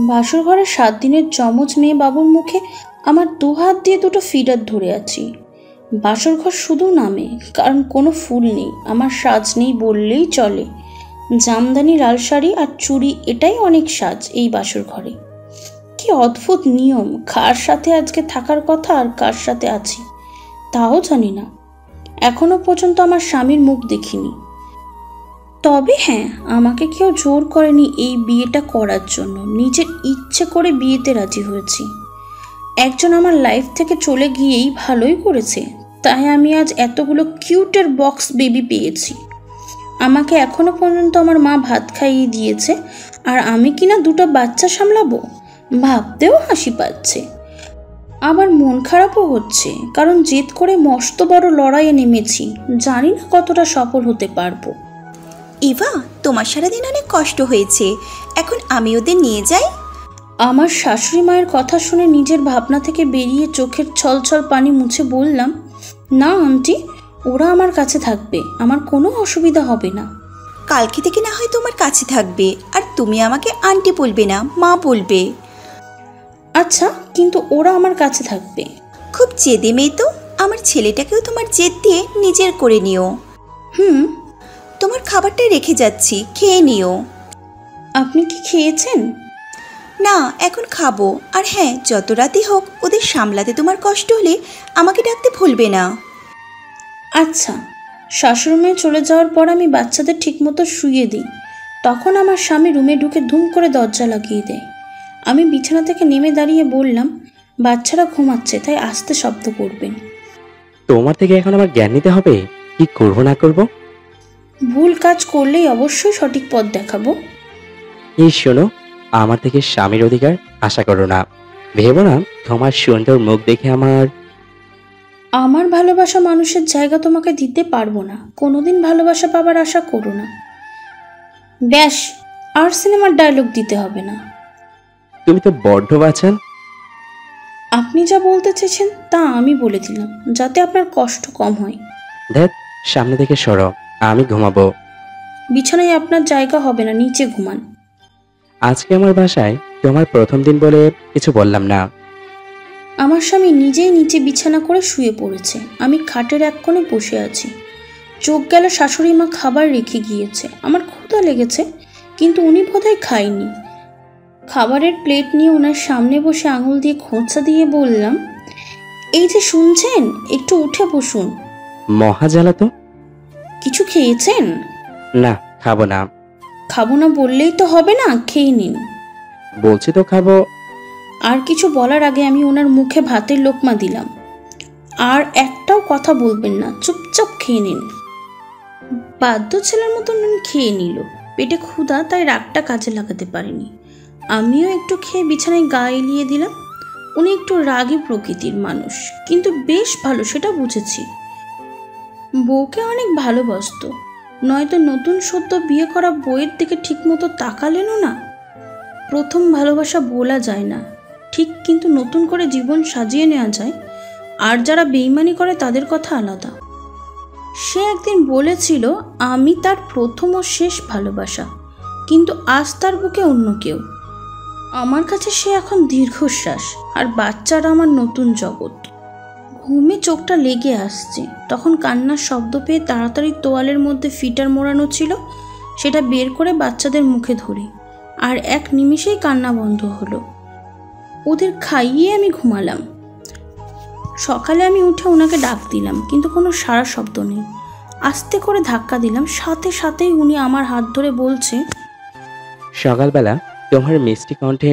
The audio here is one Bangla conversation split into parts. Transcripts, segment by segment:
বাসর ঘরে 7 দিনের যমজ মেয়ে বাবুর মুখে আমার 2 হাত দিয়ে দুটো ফিডার ধরে আছি। বাসর ঘর শুধু নামে, কারণ কোনো ফুল নেই, আমার সাজ নেই বললেই চলে। জামদানি লাল শাড়ি আর চুড়ি, এটাই অনেক সাজ এই বাসর ঘরে। কি অদ্ভুত নিয়ম, কার সাথে আজকে থাকার কথা আর কার সাথে আছি তাও জানি না। এখনো পর্যন্ত আমার স্বামীর মুখ দেখিনি। তবে হ্যাঁ, আমাকে কেউ জোর করেনি এই বিয়েটা করার জন্য, নিজের ইচ্ছে করে বিয়েতে রাজি হয়েছি। একজন আমার লাইফ থেকে চলে গিয়েই ভালোই করেছে, তাই আমি আজ এতগুলো কিউটের বক্স বেবি পেয়েছি। আমাকে এখনো পর্যন্ত আমার মা ভাত খাইয়ে দিয়েছে, আর আমি কিনা 2টা বাচ্চা সামলাবো, ভাবতেও হাসি পাচ্ছে। আবার মন খারাপও হচ্ছে, কারণ জেদ করে মস্ত বড় লড়াইয়ে নেমেছি, জানি না কতটা সফল হতে পারবো। ইভা, তোমার সারাদিন অনেক কষ্ট হয়েছে, এখন আমি ওদের নিয়ে যাই। আমার শাশুড়ি মায়ের কথা শুনে নিজের ভাবনা থেকে বেরিয়ে চোখের ছলছল পানি মুছে বললাম, না আন্টি, ওরা আমার কাছে থাকবে, আমার কোনো অসুবিধা হবে না। কালকে থেকে না হয় তোমার কাছে থাকবে, আর তুমি আমাকে আন্টি বলবে না, মা বলবে। আচ্ছা, কিন্তু ওরা আমার কাছে থাকবে। খুব জেদে মেয়ে তো, আমার ছেলেটাকেও তোমার জেদ দিয়ে নিজের করে নিও। তোমার খাবারটা রেখে যাচ্ছি, খেয়ে নিও। আপনি কি খেয়েছেন? না, এখন খাবো। আর হ্যাঁ, যত রাতই হোক ওদের সামলাতে তোমার কষ্ট হলে আমাকে ডাকতে ভুলবে না। আচ্ছা। শাশুড়ি চলে যাওয়ার পর আমি বাচ্চাদের ঠিকমতো শুইয়ে দিই। তখন আমার স্বামী রুমে ঢুকে ধুম করে দরজা লাগিয়ে দেয়। আমি বিছানা থেকে নেমে দাঁড়িয়ে বললাম, বাচ্চারা ঘুমাচ্ছে, তাই আস্তে শব্দ করবেন। তোমার থেকে এখন আমার জ্ঞান নিতে হবে, কি করবো না করবো। ভুল কাজ করলেই অবশ্যই সঠিক পথ দেখাবো। এই শোনো, আমার থেকে স্বামীর অধিকার আশা করো না। ভেবো না তোমার সুন্দর মুখ দেখে আমার ভালোবাসা মানুষের জায়গা তোমাকে দিতে পারবো না, কোনোদিন ভালোবাসা পাবার আশা করো না। ব্যাস, আর সিনেমার ডায়লগ দিতে হবে না। তুমি তো বড্ড বাঁচান। আপনি যা বলতে চেয়েছেন তা আমি বলে দিলাম, যাতে আপনার কষ্ট কম হয়। ধ্যাত, সামনে থেকে সরো, আমি ঘুমাবো। বিছানায় আপনার জায়গা হবে না, নিচে ঘুমান। আজকে আমার বাসায় তোমার প্রথম দিন বলে কিছু বললাম না। আমার স্বামী নিজেই নিচে বিছানা করে শুয়ে পড়েছে, আমি খাটের এক কোণে বসে আছি। চোখ গেল শাশুড়ি মা খাবার রেখে গিয়েছে। আমার ক্ষুধা লেগেছে, কিন্তু উনি বোধহয় খায়নি। খাবারের প্লেট নিয়ে ওনার সামনে বসে আঙুল দিয়ে খোঁচা দিয়ে বললাম, এই যে শুনছেন, একটু উঠে বসুন। মহা জ্বালা তো। কিছু খেয়েছেন? না, খাবো না। খাবো না বললেই তো হবে না, খেয়ে নিন। বলছি তো খাবো। আর কিছু বলার আগে আমি ওনার মুখে ভাতের লোকমা দিলাম। আর একটাও কথা বলবেন না, চুপচাপ খেয়ে নিন। বাধ্য ছেলের মতন খেয়ে নিল। পেটে ক্ষুধা, তাই রাগটা কাজে লাগাতে পারিনি। আমিও একটু খেয়ে বিছানায় গা এলিয়ে দিলাম। উনি একটু রাগী প্রকৃতির মানুষ, কিন্তু বেশ ভালো, সেটা বুঝেছি। বউকে অনেক ভালোবাসতো, নয়তো নতুন সদ্য বিয়ে করা বউয়ের দিকে ঠিকমতো তাকালেনও না। প্রথম ভালোবাসা বলা যায় না ঠিক, কিন্তু নতুন করে জীবন সাজিয়ে নেওয়া যায়। আর যারা বেইমানি করে তাদের কথা আলাদা। সে একদিন বলেছিল আমি তার প্রথম ও শেষ ভালোবাসা, কিন্তু আজ তার বুকে অন্য কেউ। আমার কাছে সে এখন দীর্ঘশ্বাস, আর বাচ্চারা আমার নতুন জগৎ। ঘুমে চোখটা লেগে আসছে, তখন কান্নার শব্দ পেয়ে তাড়াতাড়ি তোয়ালের মধ্যে ফিটার মোড়ানো ছিল সেটা বের করে বাচ্চাদের মুখে ধরি, আর এক নিমিষেই কান্না বন্ধ হলো। ওদের খাইয়ে আমি ঘুমালাম। সকালে আমি উঠে ওনাকে ডাক দিলাম, কিন্তু কোনো সাড়া শব্দ নেই। আস্তে করে ধাক্কা দিলাম, সাথে সাথেই উনি আমার হাত ধরে বলছে, সকালবেলা তোমার মিষ্টি কণ্ঠে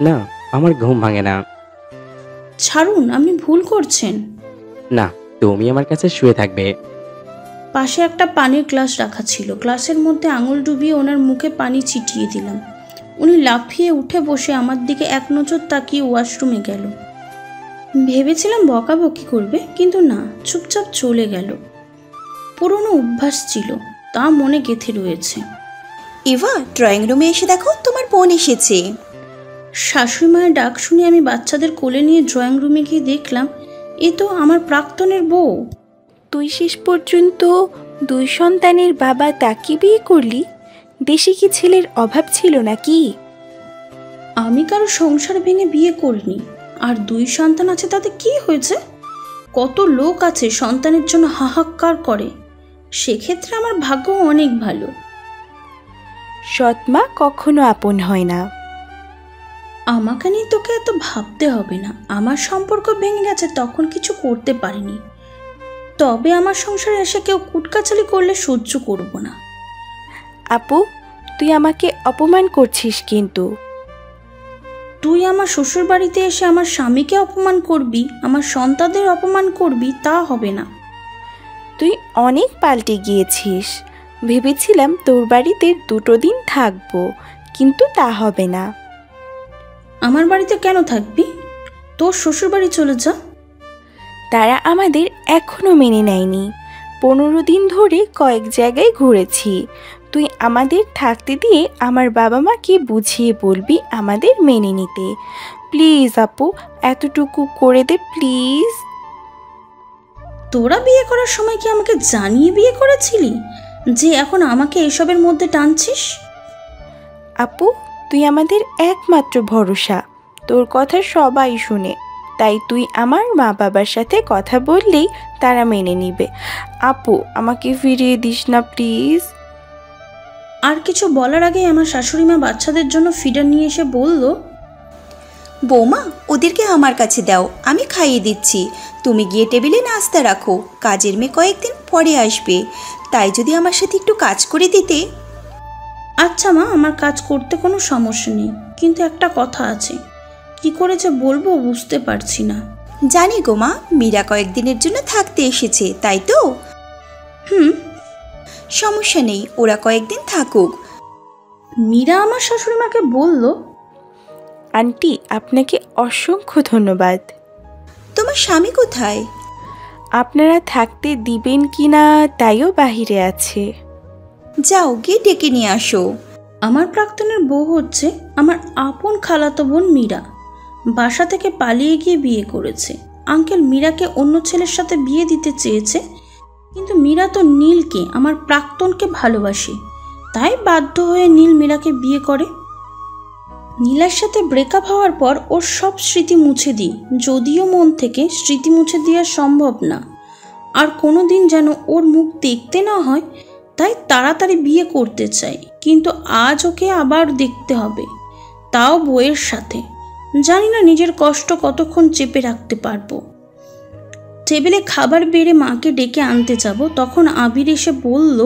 না আমার ঘুম ভাঙে না। ছাড়ুন, আপনি ভুল করছেন। না, তুমি আমার কাছে শুয়ে থাকবে। পাশে একটা পানির গ্লাস রাখা ছিল, গ্লাসের মধ্যে আঙুল ডুবিয়ে ওনার মুখে পানি ছিটিয়ে দিলাম। উনি লাফিয়ে উঠে বসে আমার দিকে এক নজর তাকিয়ে ওয়াশরুমে গেল। ভেবেছিলাম বকাবকি করবে, কিন্তু না, চুপচাপ চলে গেল। পুরনো অভ্যাস ছিল, তা মনে গেঁথে রয়েছে। ইভা, ড্রয়িং রুমে এসে দেখো, তোমার বোন এসেছে। শাশুড়ি মায়ের ডাক শুনে আমি বাচ্চাদের কোলে নিয়ে ড্রয়িং রুমে গিয়ে দেখলাম এ তো আমার প্রাক্তনের বউ। তুই শেষ পর্যন্ত 2 সন্তানের বাবা, তাকে বিয়ে করলি? দেশে কি ছেলের অভাব ছিল নাকি? আমি কারো সংসার ভেঙে বিয়ে করিনি। আর 2 সন্তান আছে, তাতে কি হয়েছে? কত লোক আছে সন্তানের জন্য হাহাকার করে। সেক্ষেত্রে আমার ভাগ্য অনেক ভালো। সৎমা কখনো আপন হয় না। আমাকে নিয়ে তোকে এত ভাবতে হবে না। আমার সম্পর্ক ভেঙে গেছে, তখন কিছু করতে পারিনি। তবে আমার সংসারে এসে কেউ কুটকাচালি করলে সহ্য করব না। আপু, তুই আমাকে অপমান করছিস কিন্তু। তুই আমার শ্বশুর বাড়িতে এসে আমার স্বামীকে অপমান করবি, আমার সন্তানদের অপমান করবি, তা হবে না। তুই অনেক পাল্টে গিয়েছিস। ভেবেছিলাম তোর বাড়িতে 2 দিন থাকবো, কিন্তু তা হবে না। আমার বাড়িতে কেন থাকবি? তোর শ্বশুর বাড়ি চলে যা। তারা আমাদের এখনো মেনে নেয়নি। 15 দিন ধরে কয়েক জায়গায় ঘুরেছি। তুই আমাদের থাকতে দিয়ে আমার বাবা মাকে বুঝিয়ে বলবি আমাদের মেনে নিতে। প্লিজ আপু, এতটুকু করে দে প্লিজ। তোরা বিয়ে করার সময় কি আমাকে জানিয়ে বিয়ে করেছিলি যে এখন আমাকে এসবের মধ্যে টানছিস? আপু, তুই আমাদের একমাত্র ভরসা। তোর কথা সবাই শুনে, তাই তুই আমার মা বাবার সাথে কথা বললেই তারা মেনে নিবে। আপু, আমাকে ফিরিয়ে দিস না প্লিজ। আর কিছু বলার আগে আমার শাশুড়ি মা বাচ্চাদের জন্য ফিডার নিয়ে এসে বলল, বৌমা, ওদেরকে আমার কাছে দাও, আমি খাইয়ে দিচ্ছি। তুমি গিয়ে টেবিলে নাস্তা রাখো, কাজের মেয়ে কয়েকদিন পরে আসবে, তাই যদি আমার সাথে একটু কাজ করে দিতে। আচ্ছা মা, আমার কাজ করতে কোনো সমস্যা নেই, কিন্তু একটা কথা আছে। কি করে যে বলবো বুঝতে পারছি না। জানি গো মা, মীরা কয়েকদিনের জন্য থাকতে এসেছে, তাই তো? হুম। সমস্যা নেই, ওরা কয়েকদিন থাকুক। মীরা আমার শাশুড়ি মাকে বলল, আন্টি, আপনাকে অসংখ্য ধন্যবাদ। তোমার স্বামী কোথায়? আপনারা থাকতে দিবেন কি না তাইও বাহিরে আছে। যাও গিয়ে ডেকে নিয়ে আসো। আমার প্রাক্তনের বউ হচ্ছে আমার আপন খালাতো বোন মীরা। বাসা থেকে পালিয়ে গিয়ে বিয়ে করেছে। আঙ্কেল মীরাকে অন্য ছেলের সাথে বিয়ে দিতে চেয়েছে, কিন্তু মীরা তো নীলকে, আমার প্রাক্তনকে ভালোবাসে। তাই বাধ্য হয়ে নীল মীরাকে বিয়ে করে। নীলার সাথে ব্রেকআপ হওয়ার পর ওর সব স্মৃতি মুছে দিই, যদিও মন থেকে স্মৃতি মুছে দেওয়া সম্ভব না। আর কোনো দিন যেন ওর মুখ দেখতে না হয়, তাই তাড়াতাড়ি বিয়ে করতে চাই। কিন্তু আজ ওকে আবার দেখতে হবে, তাও বউয়ের সাথে। জানি না নিজের কষ্ট কতক্ষণ চেপে রাখতে পারবো। টেবিলে খাবার বেড়ে মাকে ডেকে আনতে যাব, তখন আবির এসে বলল,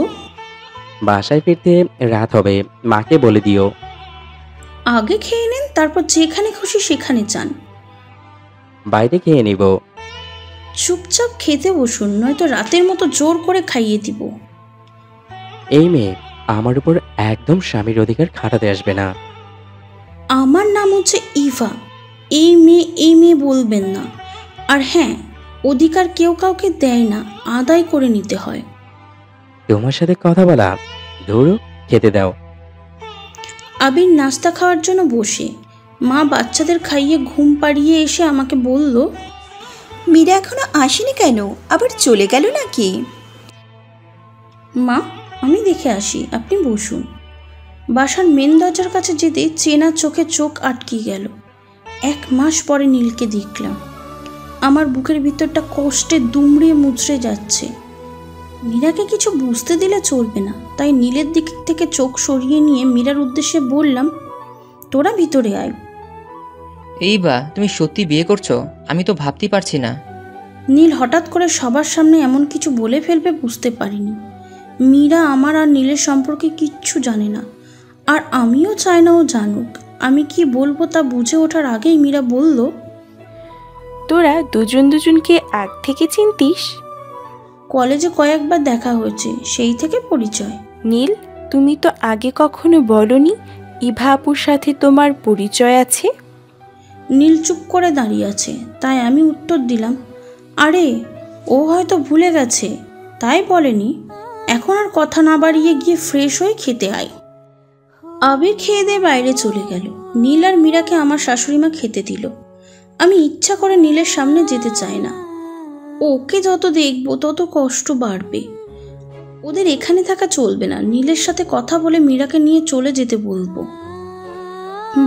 বাসায় ফিরতে রাত হবে, মাকে বলে দিও। আগে খেয়ে নেন, তারপর যেখানে খুশি সেখানে যান। বাইরে খেয়ে নিব। চুপচাপ খেতে বসুন, নয়তো রাতের মতো জোর করে খাইয়ে দিব। এই মেয়ে আমার উপর একদম স্বামীর অধিকার খাটাতে আসবে না। আমার নাম হচ্ছে ইভা। এই মেয়ে বলবেন না। আর হ্যাঁ, অধিকার কেউ কাউকে দেয় না, আদায় করে নিতে হয়। তোমার সাথে কথা বলা, ধরো খেতে দাও। আবির নাস্তা খাওয়ার জন্য বসে, মা বাচ্চাদের খাইয়ে ঘুম পাড়িয়ে এসে আমাকে বলল, মীরা এখনো আসেনি কেন? আবার চলে গেল নাকি? মা, আমি দেখে আসি, আপনি বসুন। বাসার মেন দরজার কাছে যেতে চেনা চোখে চোখ আটকে গেল। 1 মাস পরে নীলকে দেখলাম। আমার বুকের ভিতরটা কষ্টে দুমড়ে মুচড়ে যাচ্ছে। মীরাকে কিছু বুঝতে দিলে চলবে না, তাই নীলের দিক থেকে চোখ সরিয়ে নিয়ে মীরার উদ্দেশ্যে বললাম, তোরা ভিতরে আয়। এই বা, তুমি সত্যি বিয়ে করছো? আমি তো ভাবতেই পারছি না। নীল হঠাৎ করে সবার সামনে এমন কিছু বলে ফেলবে বুঝতে পারিনি। মীরা আমার আর নীলের সম্পর্কে কিচ্ছু জানে না, আর আমিও চাই না ও জানুক। আমি কি বলবো তা বুঝে ওঠার আগেই মীরা বলল, তোরা দুজনকে আগ থেকে চিনতিস? কলেজে কয়েকবার দেখা হয়েছে, সেই থেকে পরিচয়। নীল, তুমি তো আগে কখনো বলনি ইভা আপুর সাথে তোমার পরিচয় আছে। নীল চুপ করে দাঁড়িয়ে আছে, তাই আমি উত্তর দিলাম, আরে ও হয়তো ভুলে গেছে, তাই বলেনি। এখন আর কথা না বাড়িয়ে গিয়ে ফ্রেশ হয়ে খেতে আয়। আবির খেয়ে দিয়ে বাইরে চলে গেল। নীল আর মীরাকে আমার শাশুড়িমা খেতে দিল। আমি ইচ্ছা করে নীলের সামনে যেতে চাই না। ওকে যত দেখবো তত কষ্ট বাড়বে। ওদের এখানে থাকা চলবে না, নীলের সাথে কথা বলে মীরাকে নিয়ে চলে যেতে বলবো।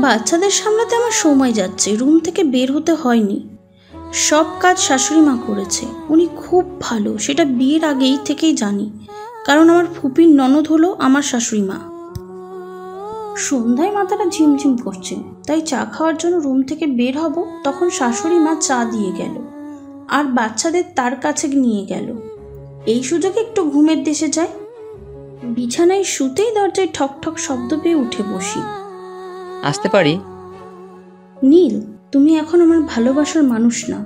বাচ্চাদের সামলাতে আমার সময় যাচ্ছে, রুম থেকে বের হতে হয়নি। সব কাজ শাশুড়ি মা করেছে, উনি খুব ভালো, সেটা বিয়ের আগেই থেকেই জানি, কারণ আমার ফুপির ননদ হলো আমার শাশুড়ি মা। সন্ধ্যায় মাথাটা ঝিমঝিম করছে, তাই চা খাওয়ার জন্য রুম থেকে বের হব, তখন শাশুড়ি মা চা দিয়ে গেল আর বাচ্চাদের তার কাছে নিয়ে গেল। এই সুযোগে একটু ঘুমের দেশে যায়। বিছানায় শুতেই দরজায় ঠক ঠক শব্দ পেয়ে উঠে বসি। আসতে পারি? নীল, তুমি এখন আমার ভালোবাসার মানুষ না,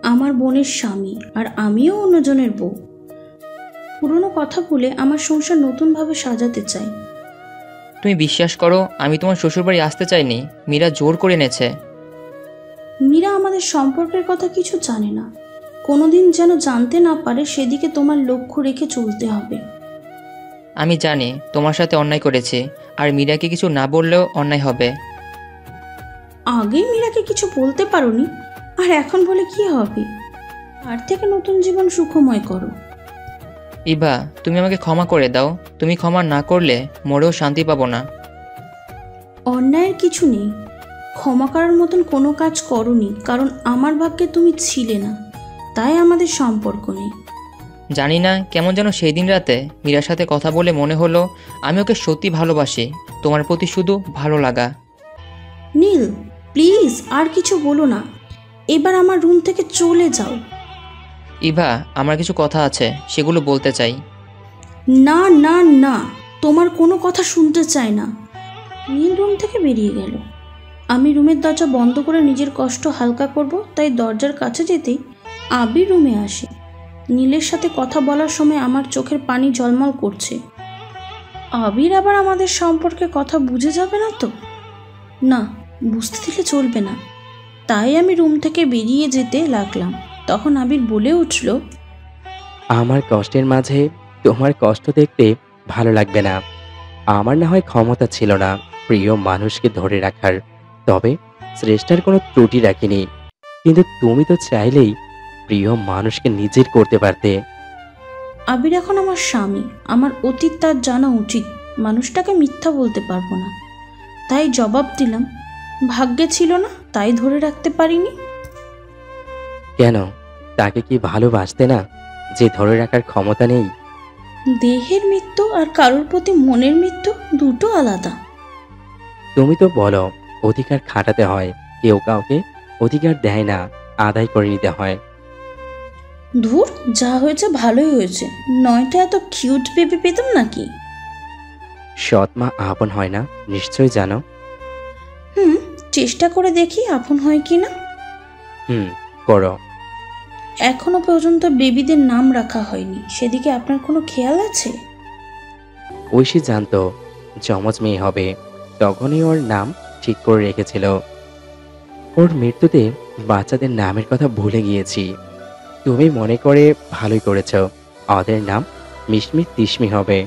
আমার বোনের স্বামী, আর আমিও অন্যজনের বউ। পুরনো কথা বলে আমার সংসার নতুনভাবে সাজাতে চাই। তুমি বিশ্বাস করো, আমি তোমার শ্বশুরবাড়ি আসতে চাইনি, মীরা জোর করে এনেছে। মীরা আমাদের সম্পর্কের কথা কিছু জানে না, কোনোদিন যেন জানতে না পারে, সেদিকে তোমার লক্ষ্য রেখে চলতে হবে। আমি জানি তোমার সাথে অন্যায় করেছি, আর মীরাকে কিছু না বললেও অন্যায় হবে। আগেই মীরাকে কিছু বলতে পারোনি, আর এখন বলে কি হবে? আর থেকে নতুন জীবন সুখময় করো। ইভা, তুমি আমাকে ক্ষমা করে দাও, তুমি ক্ষমা না করলে মরেও শান্তি পাবো না। অন্যায়ের কিছু নেই, ক্ষমা করার মতন কোনো কাজ করোনি, কারণ আমার ভাগ্যে তুমি ছিলে না, তাই আমাদের সম্পর্ক নেই। জানি না কেমন যেন সেই দিন রাতে মীরার সাথে কথা বলে মনে হলো আমি ওকে সত্যি ভালোবাসি, তোমার প্রতি শুধু ভালো লাগা। নীল, প্লিজ আর কিছু বলো না, এবার আমার রুম থেকে চলে যাও। ইভা, আমার কিছু কথা আছে, সেগুলো বলতে চাই। না না না, তোমার কোনো কথা শুনতে চাই না। নীল রুম থেকে বেরিয়ে গেল। আমি রুমের দরজা বন্ধ করে নিজের কষ্ট হালকা করব, তাই দরজার কাছে যেতেই আবির রুমে আসে। নীলের সাথে কথা বলার সময় আমার চোখের পানি ঝলমল করছে। আবির আবার আমাদের সম্পর্কে কথা বুঝে যাবে না তো? না, বুঝতে দিলে চলবে না। তাই আমি রুম থেকে বেরিয়ে যেতে লাগলাম। তখন আবির বলে উঠল, আমার কষ্টের মাঝে তোমার কষ্ট দেখতে ভালো লাগবে না। আমার না হয় ক্ষমতা ছিল না প্রিয় মানুষকে ধরে রাখার, তবে শ্রেষ্ঠার কোনো ত্রুটি রাখিনি। কিন্তু তুমি তো চাইলেই প্রিয় মানুষকে নিজের করতে পারতে। আবির এখন আমার স্বামী, আমার অতীত তার জানা উচিত, মানুষটাকে মিথ্যা বলতে পারবো না। তাই জবাব দিলাম, ভাগ্যে ছিল না তাই ধরে রাখতে পারিনি। কেন, তাকে কি ভালোবাসতে না যে ধরে রাখার ক্ষমতা নেই? দেহের মৃত্যু আর কারোর প্রতি মনের মৃত্যু দুটো আলাদা। তুমি তো বলো অধিকার খাটাতে হয়, কেউ কাউকে অধিকার দেয় না, আদায় করে নিতে হয়। ধুর, যা হয়েছে ভালোই হয়েছে, নয়তো এত কিউট বেবি পেতাম নাকি। সৎ মা আপন হয় না, নিশ্চয় জানো। চেষ্টা করে দেখি আপন হয় কি না। করো। এখনো পর্যন্ত বেবিদের নাম রাখা হয়নি, সেদিকে আপনার কোনো খেয়াল আছে? ঐশী জানতো যমজ মেয়ে হবে, তখনই ওর নাম ঠিক করে রেখেছিল। ওর মৃত্যুতে বাচ্চাদের নামের কথা ভুলে গিয়েছি। তুমি মনে করে ভালোই করেছ, ওদের নাম মিশমি তিশমি হবে।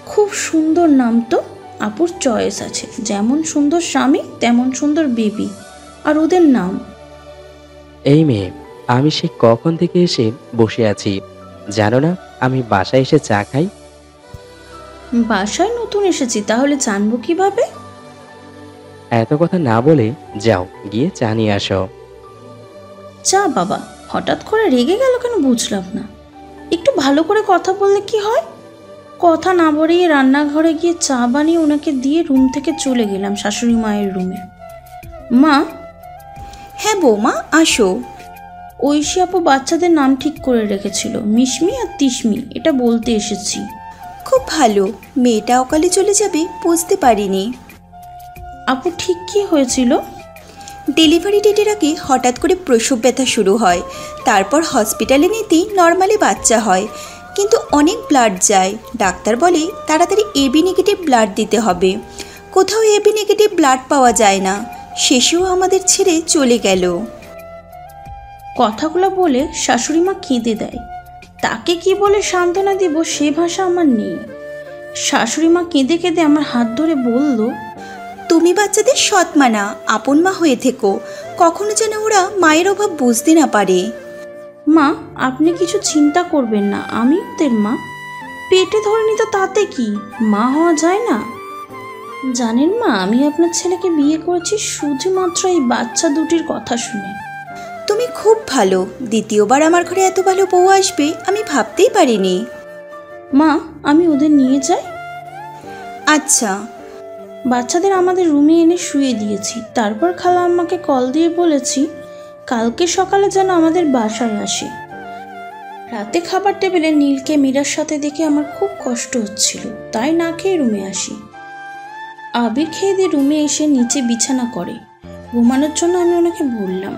খুব সুন্দর নাম তো। আপুর চয়েস আছে, যেমন সুন্দর স্বামী তেমন সুন্দর বেবি, আর ওদের নাম। এই মেয়ে, আমি সে কখন থেকে এসে বসে আছি জানো না? আমি বাসায় এসে চা খাই। বাসায় নতুন এসেছি, তাহলে জানবো কিভাবে? এত কথা না বলে যাও, গিয়ে চা নিয়ে আসো। চা? বাবা হঠাৎ করে রেগে গেল কেন বুঝলাম না। একটু ভালো করে কথা বললে কি হয়? কথা না বাড়িয়ে রান্নাঘরে গিয়ে চা বানিয়ে ওনাকে দিয়ে রুম থেকে চলে গেলাম শাশুড়ি মায়ের রুমে। মা। হ্যাঁ বৌমা, আসো। ঐশী আপু বাচ্চাদের নাম ঠিক করে রেখেছিল, মিশমি আর তিশমি, এটা বলতে এসেছি। খুব ভালো, মেয়েটা অকালে চলে যাবে বুঝতে পারিনি। আপু ঠিক কি হয়েছিল? ডেলিভারি ডেটের আগে হঠাৎ করে প্রসব ব্যথা শুরু হয়, তারপর হসপিটালে নিতেই নর্মালি বাচ্চা হয়, কিন্তু অনেক ব্লাড যায়। ডাক্তার বলে তাড়াতাড়ি এবি নেগেটিভ ব্লাড দিতে হবে। কোথাও এবি নেগেটিভ ব্লাড পাওয়া যায় না, শেষেও আমাদের ছেড়ে চলে গেল। কথাগুলো বলে শাশুড়ি মা কেঁদে দেয়। তাকে কি বলে সান্ত্বনা দিব সে ভাষা আমার নেই। শাশুড়ি মা কেঁদে কেঁদে আমার হাত ধরে বলল, তুমি বাচ্চাদের সৎ মা না, আপন মা হয়ে থেকো, কখনো যেন ওরা মায়ের অভাব বুঝতে না পারে। মা, আপনি কিছু চিন্তা করবেন না, আমি ওদের মা। পেটে ধরেনি তো তাতে কি, মা হওয়া যায় না? জানেন মা, আমি আপনার ছেলেকে বিয়ে করেছি শুধুমাত্র এই বাচ্চা দুটির কথা শুনে। তুমি খুব ভালো। দ্বিতীয়বার আমার ঘরে এত ভালো বউ আসবে আমি ভাবতেই পারিনি। মা, আমি ওদের নিয়ে যাই। আচ্ছা। বাচ্চাদের আমাদের রুমে এনে শুয়ে দিয়েছি। তারপর খালা আম্মাকে কল দিয়ে বলেছি কালকে সকালে যেন আমাদের বাসায় আসে। রাতে খাবার টেবিলে নীলকে মীরার সাথে দেখে আমার খুব কষ্ট হচ্ছিল, তাই না খেয়ে রুমে আসি। আবির খেয়ে দিয়ে রুমে এসে নিচে বিছানা করে ঘুমানোর জন্য। আমি ওনাকে বললাম,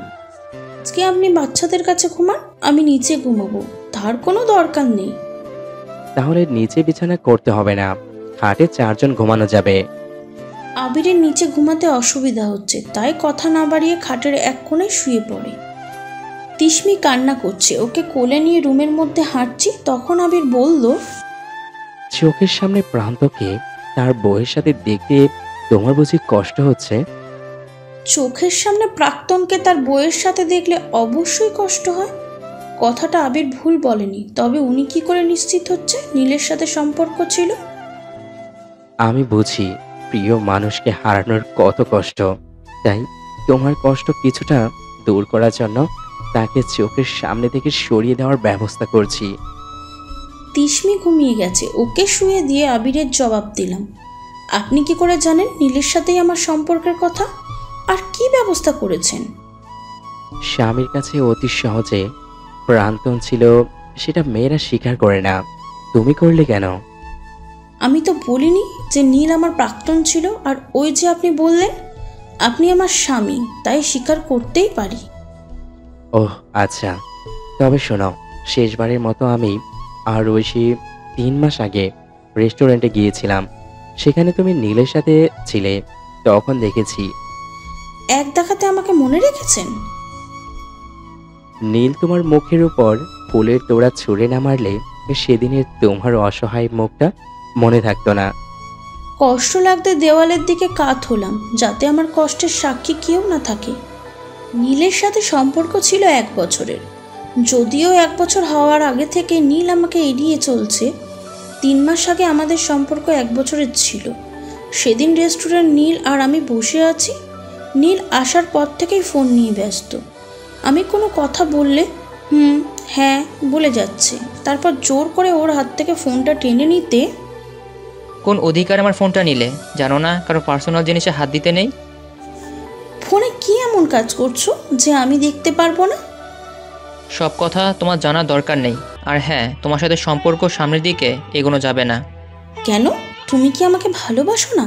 আজকে আপনি বাচ্চাদের কাছে ঘুমান, আমি নিচে ঘুমাবো, তার কোনো দরকার নেই। তাহলে নিচে বিছানা করতে হবে না, খাটে 4 জন ঘুমানো যাবে। আবিরের নিচে ঘুমাতে অসুবিধা হচ্ছে, তাই কথা না বাড়িয়ে খাটের এক কোণে শুয়ে পড়ে। তিশমি কান্না করছে, ওকে কোলে নিয়ে রুমের মধ্যে হাঁটছি। তখন আবির বলল, চোখের সামনে প্রান্তকে তার বউয়ের সাথে দেখতে তোমার বুঝি কষ্ট হচ্ছে? চোখের সামনে প্রাক্তনকে তার বউয়ের সাথে দেখলে অবশ্যই কষ্ট হয়। কথাটা আবির ভুল বলেনি, তবে উনি কি করে নিশ্চিত হচ্ছে নীলের সাথে সম্পর্ক ছিল? আমি বুঝি প্রিয় মানুষকে হারানোর কত কষ্ট, তাই তোমার কষ্ট কিছুটা দূর করার জন্য তাকে চোখের সামনে থেকে সরিয়ে দেওয়ার ব্যবস্থা করছি। তিশমি ঘুমিয়ে গেছে, ওকে শুয়ে দিয়ে আবিরের জবাব দিলাম, আপনি কি করে জানেন নীলের সাথেই আমার সম্পর্কের কথা? আর কি ব্যবস্থা করেছেন? স্বামীর কাছে অতি সহজে প্রান্তন ছিল, সেটা মেয়েরা স্বীকার করে না, তুমি করলে কেন? আমি তো বলিনি যে নীল আমার প্রাক্তন ছিল। আর ওই যে আপনি বললেন আপনি আমার স্বামী, তাই স্বীকার করতেই পারি। ওহ আচ্ছা, তবে শোনো, শেষবারের মতো আমি আর ঐশী 3 মাস আগে রেস্টুরেন্টে গিয়েছিলাম, সেখানে তুমি নীলের সাথে ছিলে, তখন দেখেছি। এক দেখাতে আমাকে মনে রেখেছেন? নীল তোমার মুখের উপর ফুলের তোড়া ছুঁড়ে না মারলে সেদিনের তোমার অসহায় মুখটা মনে থাকতো না। কষ্ট লাগতে দেওয়ালের দিকে কাত হলাম, যাতে আমার কষ্টের সাক্ষী কেউ না থাকে। নীলের সাথে সম্পর্ক ছিল 1 বছরের, যদিও 1 বছর হওয়ার আগে থেকে নীল আমাকে এড়িয়ে চলছে। 3 মাস আগে আমাদের সম্পর্ক 1 বছরের ছিল। সেদিন রেস্টুরেন্ট নীল আর আমি বসে আছি। নীল আসার পর থেকেই ফোন নিয়ে ব্যস্ত। আমি কোনো কথা বললে হ্যাঁ বলে যাচ্ছে। তারপর জোর করে ওর হাত থেকে ফোনটা টেনে নিতে, কোন অধিকার আমার ফোনটা নিলে? জানো না কারো পার্সোনাল জিনিসে হাত দিতে নেই? ফোনে কি এমন কাজ করছো যে আমি দেখতে পারবো না? সব কথা তোমার জানার দরকার নেই। আর হ্যাঁ, তোমার সাথে সম্পর্ক সামনের দিকে এগোনো যাবে না। কেন? তুমি কি আমাকে ভালোবাসো না?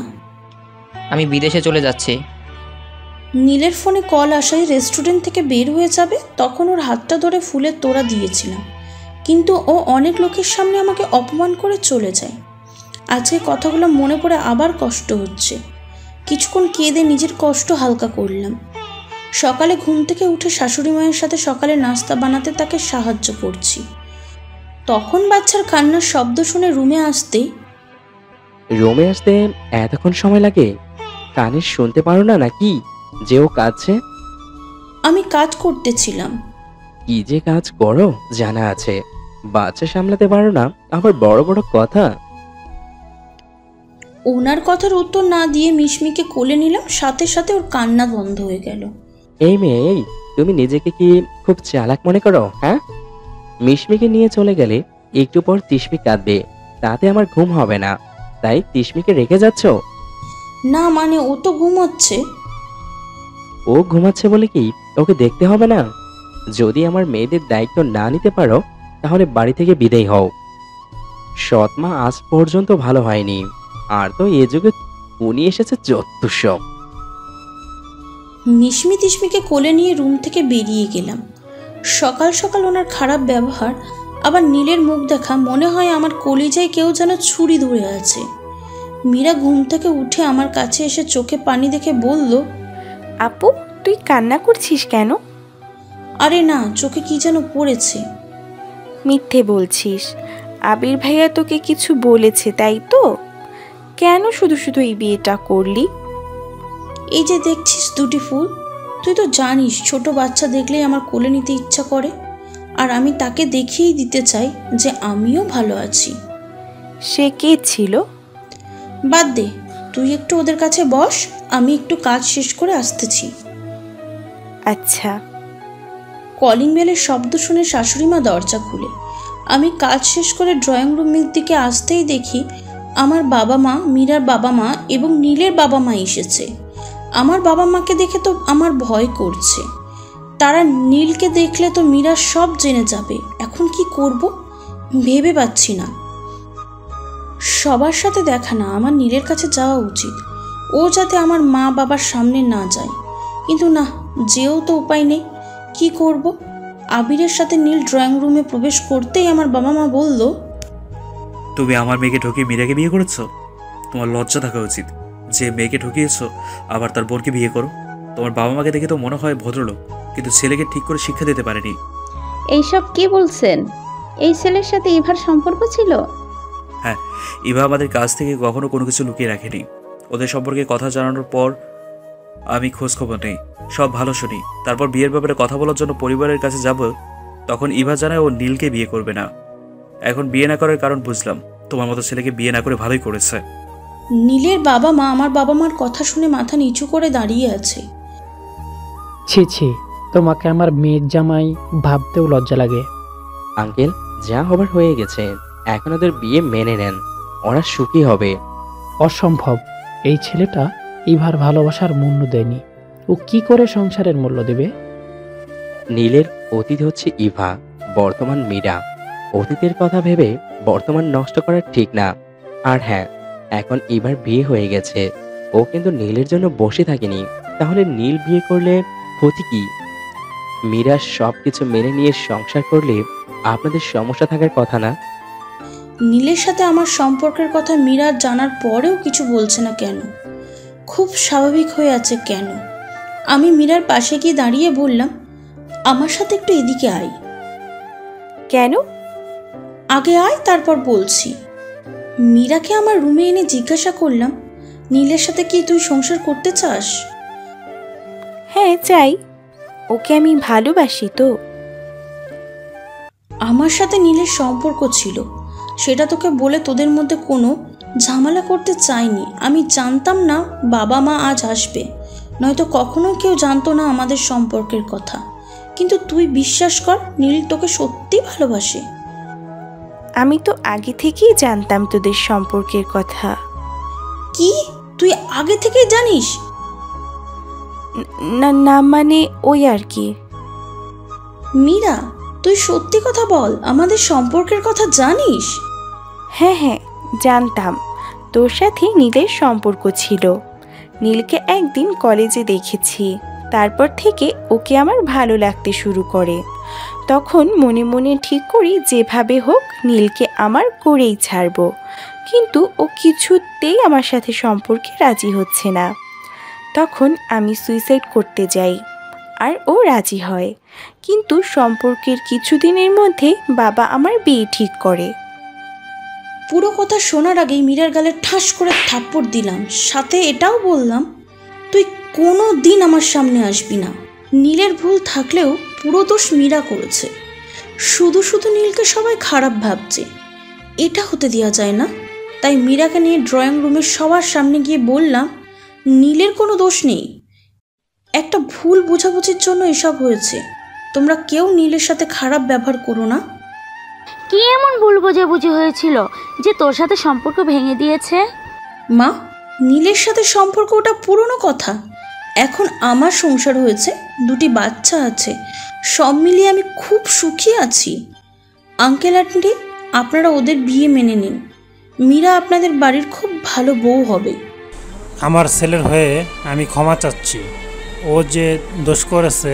আমি বিদেশে চলে যাচ্ছি। নীলের ফোনে কল আসায় রেস্টুরেন্ট থেকে বের হয়ে যাবে, তখন ওর হাতটা ধরে ফুলের তোড়া দিয়েছিলাম, কিন্তু ও অনেক লোকের সামনে আমাকে অপমান করে চলে যায়। আজকে কথাগুলো মনে পড়ে আবার কষ্ট হচ্ছে। কিছুক্ষণ কেঁদে নিজের কষ্ট হালকা করলাম। সকালে ঘুম থেকে উঠে শাশুড়ি মায়ের সাথে সকালে নাস্তা বানাতে তাকে সাহায্য করছি। তখন বাচ্চার কান্নার শব্দ শুনে রুমে আসতে এতক্ষণ সময় লাগে? কানে শুনতে পারো না নাকি যে ও কাঁদছে? আমি কাজ করতেছিলাম। কি যে কাজ করো জানা আছে, বাচ্চা সামলাতে পারো না, আবার বড় বড় কথা। ওনার কথার উত্তর না দিয়ে মিশমিকে কোলে নিলাম, সাথে সাথে ওর কান্না বন্ধ হয়ে গেল। এই মেয়ে, এই তুমি নিজেকে কি খুব চালাক মনে করো? হ্যাঁ, মিশমিকে নিয়ে চলে গেলে একটু পর তিশমি কাঁদবে, তাতে আমার ঘুম হবে না, তাই তিশমিকে রেখে যাচ্ছ? না মানে ও তো ঘুমোচ্ছে। ও ঘুমাচ্ছে বলে কি ওকে দেখতে হবে না? যদি আমার মেয়েদের দায়িত্ব না নিতে পারো তাহলে বাড়ি থেকে বিদায় হও। সৎমা আজ পর্যন্ত ভালো হয়নি, আর তো এ যুগে উনি এসেছে যত সব। মিশমি তিশমিকে কোলে নিয়ে রুম থেকে বেরিয়ে গেলাম। সকাল সকাল ওনার খারাপ ব্যবহার, আবার নীলের মুখ দেখা, মনে হয় আমার কলিজায় কেউ যেন ছুরি ধরে আছে। মীরা ঘুম থেকে উঠে আমার কাছে এসে চোখে পানি দেখে বলল, আপু, তুই কান্না করছিস কেন? আরে না, চোখে কি যেন পড়েছে। মিথ্যে বলছিস। আবির ভাইয়া তোকে কিছু বলেছে তাই তো? কেন শুধু শুধু এই বিয়েটা করলি? এই যে দেখছিস 2টি ফুল, তুই তো জানিস ছোট বাচ্চা দেখলেই আমার কোলে নিতে ইচ্ছা করে। আর আমি তাকে দেখিয়েই দিতে চাই যে আমিও ভালো আছি। সে কে ছিল? বাদ দে, তুই একটু ওদের কাছে বস, আমি একটু কাজ শেষ করে আসতেছি। আচ্ছা। কলিং বেলের শব্দ শুনে শাশুড়িমা দরজা খুলে। আমি কাজ শেষ করে ড্রয়িং রুমের দিকে আসতেই দেখি আমার বাবা মা, মীরার বাবা মা এবং নীলের বাবা মা এসেছে। আমার বাবা মাকে দেখে তো আমার ভয় করছে। তারা নীলকে দেখলে তো মীরা সব জেনে যাবে। এখন কি করব ভেবে পাচ্ছি না। সবার সাথে দেখা না, আমার নীলের কাছে যাওয়া উচিত, ও যাতে আমার মা বাবার সামনে না যায়। কিন্তু না, যেও তো উপায় নেই। কি করব? আবিরের সাথে নীল ড্রয়িং রুমে প্রবেশ করতেই আমার বাবা মা বলল, তুমি আমার মেয়েকে ঠকিয়ে মীরাকে বিয়ে করেছো? তোমার লজ্জা থাকা উচিত। যে মেয়েকে ঠকিয়েছো আবার তার বোনকে বিয়ে করো। তোমার বাবা মাকে দেখে তো মনে হয় ভদ্রলোক, কিন্তু ছেলেকে ঠিক করে শিক্ষা দিতে পারেনি। এইসব কি বলছেন? এই ছেলের সাথে ইভার সম্পর্ক ছিল? হ্যাঁ, ইভা আমাদের কাছ থেকে কখনো কোনো কিছু লুকিয়ে রাখেনি। ওদের সম্পর্কে কথা জানানোর পর আমি খোঁজ খবর নেই, সব ভালো শুনি। তারপর বিয়ের ব্যাপারে কথা বলার জন্য পরিবারের কাছে যাব, তখন ইভা জানায় ও নীলকে বিয়ে করবে না। এখন বিয়ে না করার কারণ বুঝলাম। তোমার মতো ছেলেকে বিয়ে না করে ভালোই করেছে। নীলের বাবা মা আমার বাবা মার কথা শুনে মাথা নিচু করে দাঁড়িয়ে আছে। ছি ছি, তোমাকে আমার মেয়ের জামাই ভাবতেও লজ্জা লাগে। আঙ্কেল, যা হবার হয়ে গেছে, এখন ওদের বিয়ে মেনে নেন, ওরা সুখী হবে। অসম্ভব, এই ছেলেটা ইভার ভালোবাসার মূল্য দেয়নি, ও কি করে সংসারের মূল্য দেবে? নীলের অতীত হচ্ছে ইভা, বর্তমান মীরা। অতীতের কথা ভেবে বর্তমান নষ্ট করা ঠিক না। আর হ্যাঁ, এখন ইভার বিয়ে হয়ে গেছে, ও কিন্তু নীলের জন্য বসে থাকেনি। তাহলে নীল বিয়ে করলে ক্ষতি কি? মীরা সবকিছু মেনে নিয়ে সংসার করলে আপনাদের সমস্যা থাকার কথা না। নীলের সাথে আমার সম্পর্কের কথা মীরা জানার পরেও কিছু বলছে না কেন? খুব স্বাভাবিক হয়ে আছে কেন? আমি মীরার পাশে গিয়ে দাঁড়িয়ে বললাম, আমার সাথে একটু এদিকে আয়। কেন? আগে আয়, তারপর বলছি। মীরাকে আমার রুমে এনে জিজ্ঞাসা করলাম, নীলের সাথে কি তুই সংসার করতে চাস? হ্যাঁ চাই, ওকে আমি ভালোবাসি তো। আমার সাথে নীলের সম্পর্ক ছিল, সেটা তোকে বলে তোদের মধ্যে কোনো ঝামেলা করতে চাইনি। আমি জানতাম না বাবা মা আজ আসবে, নয়তো কখনো কেউ জানতো না আমাদের সম্পর্কের কথা। কিন্তু তুই বিশ্বাস কর, নীল তোকে সত্যি ভালোবাসে। আমি তো আগে থেকেই জানতাম তোদের সম্পর্কের কথা। কি, তুই আগে থেকেই জানিস? না না, মানে ওই আর কি। মীরা, তুই সত্যি কথা বল, আমাদের সম্পর্কের কথা জানিস? হ্যাঁ হ্যাঁ, জানতাম তোর সাথে নীলের সম্পর্ক ছিল। নীলকে একদিন কলেজে দেখেছি, তারপর থেকে ওকে আমার ভালো লাগতে শুরু করে। তখন মনে মনে ঠিক করি যেভাবে হোক নীলকে আমার করেই ছাড়ব। কিন্তু ও কিছুতেই আমার সাথে সম্পর্কে রাজি হচ্ছে না। তখন আমি সুইসাইড করতে যাই, আর ও রাজি হয়। কিন্তু সম্পর্কের কিছুদিনের মধ্যে বাবা আমার বিয়ে ঠিক করে। পুরো কথা শোনার আগেই মীরার গালে ঠাস করে থাপ্পড় দিলাম, সাথে এটাও বললাম, তুই কোনো দিন আমার সামনে আসবি না। নীলের ভুল থাকলেও পুরো দোষ মীরা করেছে। শুধু শুধু নীলকে সবাই খারাপ ভাবছে, এটা হতে দেওয়া যায় না। তাই মীরাকে নিয়ে ড্রয়িং রুমের সবার সামনে গিয়ে বললাম, নীলের কোনো দোষ নেই, একটা ভুল বোঝাবুঝির জন্য এসব হয়েছে। তোমরা কেউ নীলের সাথে খারাপ ব্যবহার করো না। কি এমন ভুল বোঝাবুঝি হয়েছিল যে তোর সাথে সম্পর্ক ভেঙে দিয়েছে? মা, নীলের সাথে সম্পর্ক ওটা পুরনো কথা। এখন আমার সংসার হয়েছে, দুটি বাচ্চা আছে, সব মিলিয়ে আমি খুব সুখী আছি। আঙ্কেল আন্টি, আপনারা ওদের বিয়ে মেনে নিন। মীরা আপনাদের বাড়ির খুব ভালো বউ হবে। আমার ছেলের হয়ে আমি ক্ষমা চাচ্ছি, ও যে দোষ করেছে।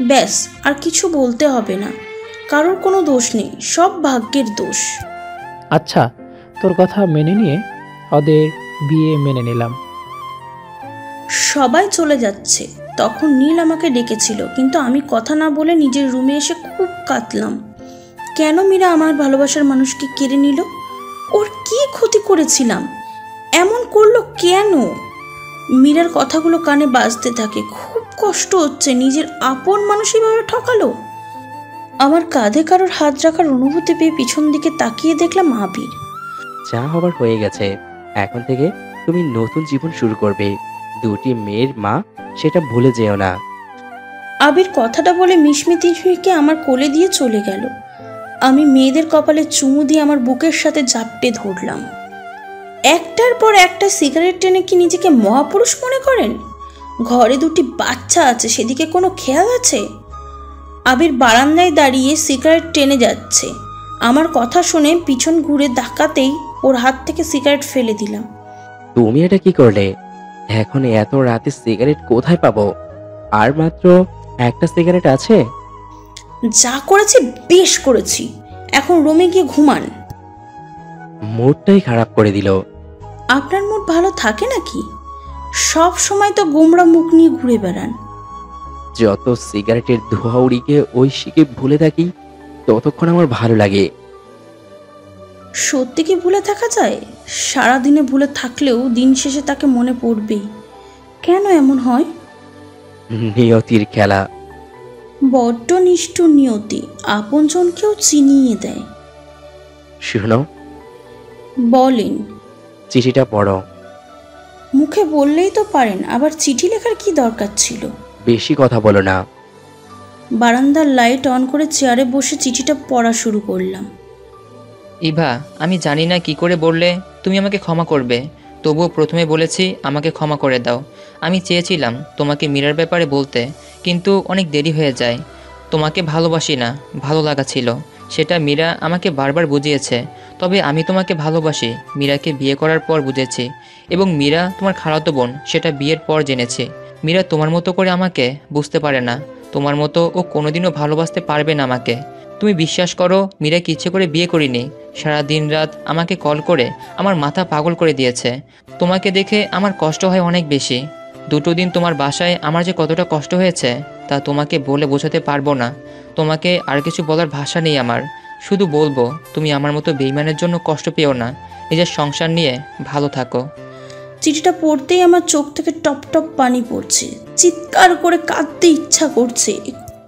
ব্যাস, আর কিছু বলতে হবে না। কারোর কোনো দোষ নেই, সব ভাগ্যের দোষ। আচ্ছা, তোর কথা মেনে নিয়ে ওদের বিয়ে মেনে নিলাম। সবাই চলে যাচ্ছে, তখন নীল আমাকে ডেকেছিল, কিন্তু আমি কথা না বলে নিজের রুমে এসে খুব কাঁদলাম। কেন মীরা আমার ভালোবাসার মানুষকে কেড়ে নিল? ওর কি ক্ষতি করেছিলাম? এমন করলো কেন? মীরার কথাগুলো কানে বাজতে থাকে। খুব কষ্ট হচ্ছে, নিজের আপন মানুষ এভাবে ঠকালো। আমার কাঁধে কারোর হাত রাখার অনুভূতি পেয়ে পিছন দিকে তাকিয়ে দেখলাম আবির। যা হবার হয়ে গেছে, এখন থেকে তুমি নতুন জীবন শুরু করবে। দুটি মেয়ের মা, সেটা ভুলে যেও না। আবির কথাটা বলে মিশমি তিশমিকে আমার কোলে দিয়ে চলে গেল। আমি মেয়েদের কপালে চুমু দিয়ে আমার বুকের সাথে জাপটে ধরলাম। একটার পর একটা সিগারেট টেনে কি নিজেকে মহাপুরুষ মনে করেন? ঘরে দুটি বাচ্চা আছে, সেদিকে কোনো খেয়াল আছে? আবির বারান্দায় দাঁড়িয়ে সিগারেট টেনে যাচ্ছে। আমার কথা শুনে পিছন ঘুরে ডাকাতেই ওর হাত থেকে সিগারেট ফেলে দিলাম। তুমি এটা কি করলে? এখন এত রাতে সিগারেট কোথায় পাবো? আর মাত্র একটা সিগারেট আছে। যা করেছি বেশ করেছি, এখন রুমে গিয়ে ঘুমান। মুডটাই খারাপ করে দিল। আপনার মুড ভালো থাকে নাকি? সব সময় তো গোমরা মুখ নিয়ে ঘুরে বেড়ান। যত সিগারেটের ধোঁয়া উড়িকে ওই শিকে ভুলে থাকি, ততক্ষণ আমার ভালো লাগে। সত্যি কি ভুলে থাকা যায়? সারাদিনে ভুলে থাকলেও দিন শেষে তাকে মনে পড়বেই। কেন এমন হয়? নিয়তির খেলা। বড্ড নিষ্ঠুর নিয়তি, আপনজনকেও চিনিয়ে দেয়। শুনো, বলেন। চিঠিটা পড়ো। মুখে বললেই তো পারেন, আবার চিঠি লেখার কি দরকার ছিল? বেশি কথা বলো না। বারান্দার লাইট অন করে চেয়ারে বসে চিঠিটা পড়া শুরু করলাম। ইভা, আমি জানি না কি করে বললে তুমি আমাকে ক্ষমা করবে, তবুও প্রথমে বলেছি আমাকে ক্ষমা করে দাও। আমি চেয়েছিলাম তোমাকে মীরার ব্যাপারে বলতে, কিন্তু অনেক দেরি হয়ে যায়। তোমাকে ভালোবাসি না, ভালো লাগা ছিল, সেটা মীরা আমাকে বারবার বুঝিয়েছে। তবে আমি তোমাকে ভালোবাসি মীরাকে বিয়ে করার পর বুঝেছি, এবং মীরা তোমার খালাতো বোন সেটা বিয়ের পর জেনেছি। মীরা তোমার মতো করে আমাকে বুঝতে পারে না, তোমার মতো ও কোনোদিনও ভালোবাসতে পারবে না আমাকে। তুমি বিশ্বাস করো, মীরাকে ইচ্ছে করে বিয়ে করিনি। সারা দিন রাত আমাকে কল করে আমার মাথা পাগল করে দিয়েছে। তোমাকে দেখে আমার কষ্ট হয় অনেক বেশি। দুটো দিন তোমার বাসায় আমার যে কতটা কষ্ট হয়েছে তা তোমাকে বলে বোঝাতে পারবো না। তোমাকে আর কিছু বলার ভাষা নেই আমার। শুধু বলবো, তুমি আমার মতো বেইমানের জন্য কষ্ট পেও না। নিজের সংসার নিয়ে ভালো থাকো। চিঠিটা পড়তেই আমার চোখ থেকে টপ টপ পানি পড়ছে। চিৎকার করে কাঁদতে ইচ্ছা করছে।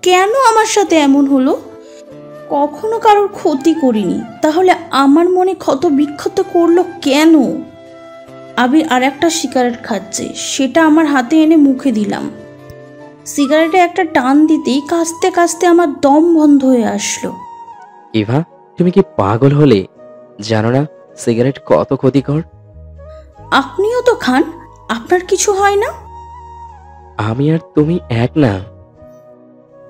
কেন আমার সাথে এমন হলো? কখনো কারোর ক্ষতি করিনি, তাহলে আমার মনে ক্ষত বিক্ষত করলো কেন? আবির আর একটা সিগারেট খাচ্ছে, সেটা আমার হাতে এনে মুখে দিলাম। সিগারেটে একটা টান দিতেই কাঁচতে কাঁচতে আমার দম বন্ধ হয়ে আসলো। ইভা, তুমি কি পাগল হলে? জানো না সিগারেট কত ক্ষতিকর? আপনিও তো খান, আপনার কিছু হয় না? আমি আর তুমি এক না।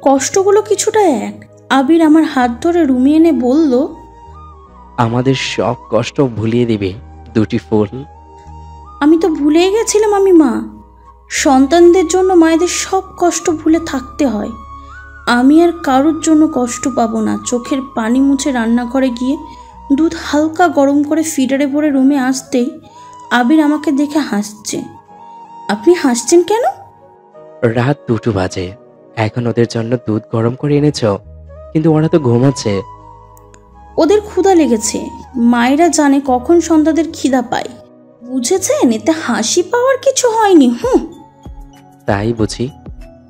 কষ্টগুলো কিছুটা এক। আবির আমার হাত ধরে রুমে এনে বলল, আমাদের সব কষ্ট ভুলিয়ে দেবে দুটি ফুল। আমি তো ভুলেই গেছিলাম আমি মা। সন্তানদের জন্য মায়েদের সব কষ্ট ভুলে থাকতে হয়। আমি আর কারোর জন্য কষ্ট পাবো না। চোখের পানি মুছে রান্নাঘরে গিয়ে দুধ হালকা গরম করে ফিডারে ভরে রুমে আসতেই আবির আমাকে দেখে হাসছে। আপনি হাসছেন কেন? রাত 2টো বাজে, এখন ওদের জন্য দুধ গরম করে এনেছো, কিন্তু ওরা তো ঘুমাচ্ছে। ওদের ক্ষুধা লেগেছে। মায়েরা জানে কখন সন্তানদের খিদা পায়। বুঝেছেন? এতে হাসি পাওয়ার কিছু হয়নি। তাই বুঝি।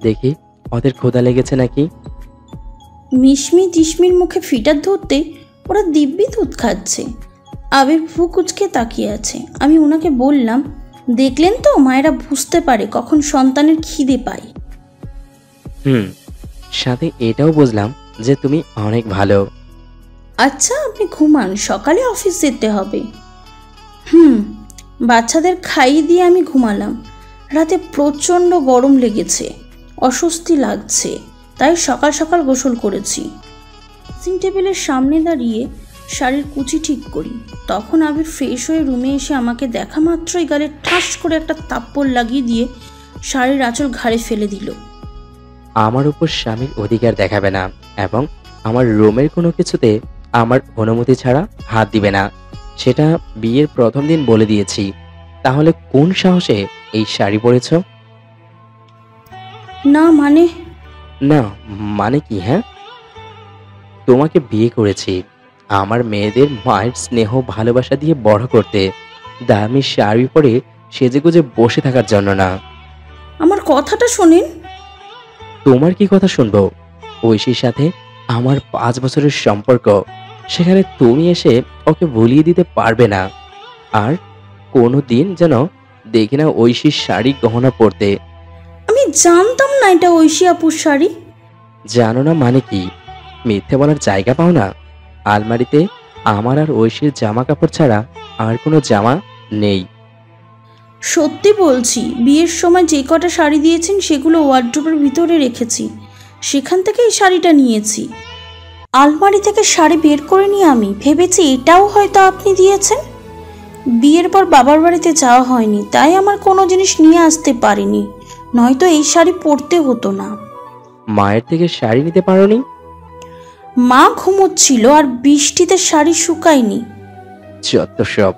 দেখি ওদের ক্ষুধা লেগেছে নাকি। মিশমি তিশমির মুখে ফিটার ধরতে ওরা দিব্যি দুধ খাচ্ছে। আবির ভু কুচকে তাকিয়ে আছে। আমি ওনাকে বললাম, দেখলেন তো, মায়েরা বুঝতে পারে কখন সন্তানের খিদে পায়। সাথে এটাও বুঝলাম যে তুমি অনেক ভালো। আচ্ছা, আপনি ঘুমান, সকালে অফিস যেতে হবে। বাচ্চাদের খাইয়ে দিয়ে আমি ঘুমালাম। রাতে প্রচণ্ড গরম লেগেছে, অস্বস্তি লাগছে, তাই সকাল সকাল গোসল করেছি। ড্রেসিং টেবিলের সামনে দাঁড়িয়ে শাড়ির কুচি ঠিক করি। তখন আবির ফ্রেশ হয়ে রুমে এসে আমাকে দেখা মাত্রই গালে ঠাস করে একটা থাপ্পড় লাগিয়ে দিয়ে শাড়ির আঁচল ঘাড়ে ফেলে দিল। আমার উপর স্বামীর অধিকার দেখাবে না, এবং আমার রুমের কোনো কিছুতে আমার অনুমতি ছাড়া হাত দিবে না। সেটা বিয়ের প্রথম দিন বলে দিয়েছি। তাহলে কোন সাহসে এই শাড়ি পরেছ? না মানে কি? হ্যাঁ, তোমাকে বিয়ে করেছি আমার মেয়েদের মায়ের স্নেহ ভালোবাসা দিয়ে বড় করতে, দামি শাড়ি পরে সেজেগুজে বসে থাকার জন্য না। আমার কথাটা শোনেন। তোমার কি কথা শুনবো? ঐশীর সাথে আমার 5 বছরের সম্পর্ক, সেখানে তুমি এসে ওকে ভুলিয়ে দিতে পারবে না। আর কোনো দিন যেন দেখি না ঐশীর শাড়ি গহনা পরতে। আমি জানতাম না এটা ঐশী আপুর শাড়ি। জানো না মানে কি? মিথ্যে বলার জায়গা পাও না। আলমারিতে আমার আর ঐশীর জামা কাপড় ছাড়া আর কোনো জামা নেই। সত্যি বলছি, বিয়ের সময় যে কটা শাড়ি দিয়েছেন সেগুলো ওয়ার্ড্রোবের ভিতরে রেখেছি, সেখান থেকে এই শাড়িটা নিয়েছি। আলমারি থেকে শাড়ি বের করে নিয়ে আমি ভেবেছি এটাও হয়তো আপনি দিয়েছেন। বিয়ের পর বাবার বাড়িতে যাওয়া হয়নি, তাই আমার কোনো জিনিস নিয়ে আসতে পারিনি, নয়তো এই শাড়ি পরতে হতো না। মায়ের থেকে শাড়ি নিতে পারোনি? মা ঘুমোচ্ছিল আর বৃষ্টিতে শাড়ি শুকায়নি। যত সব।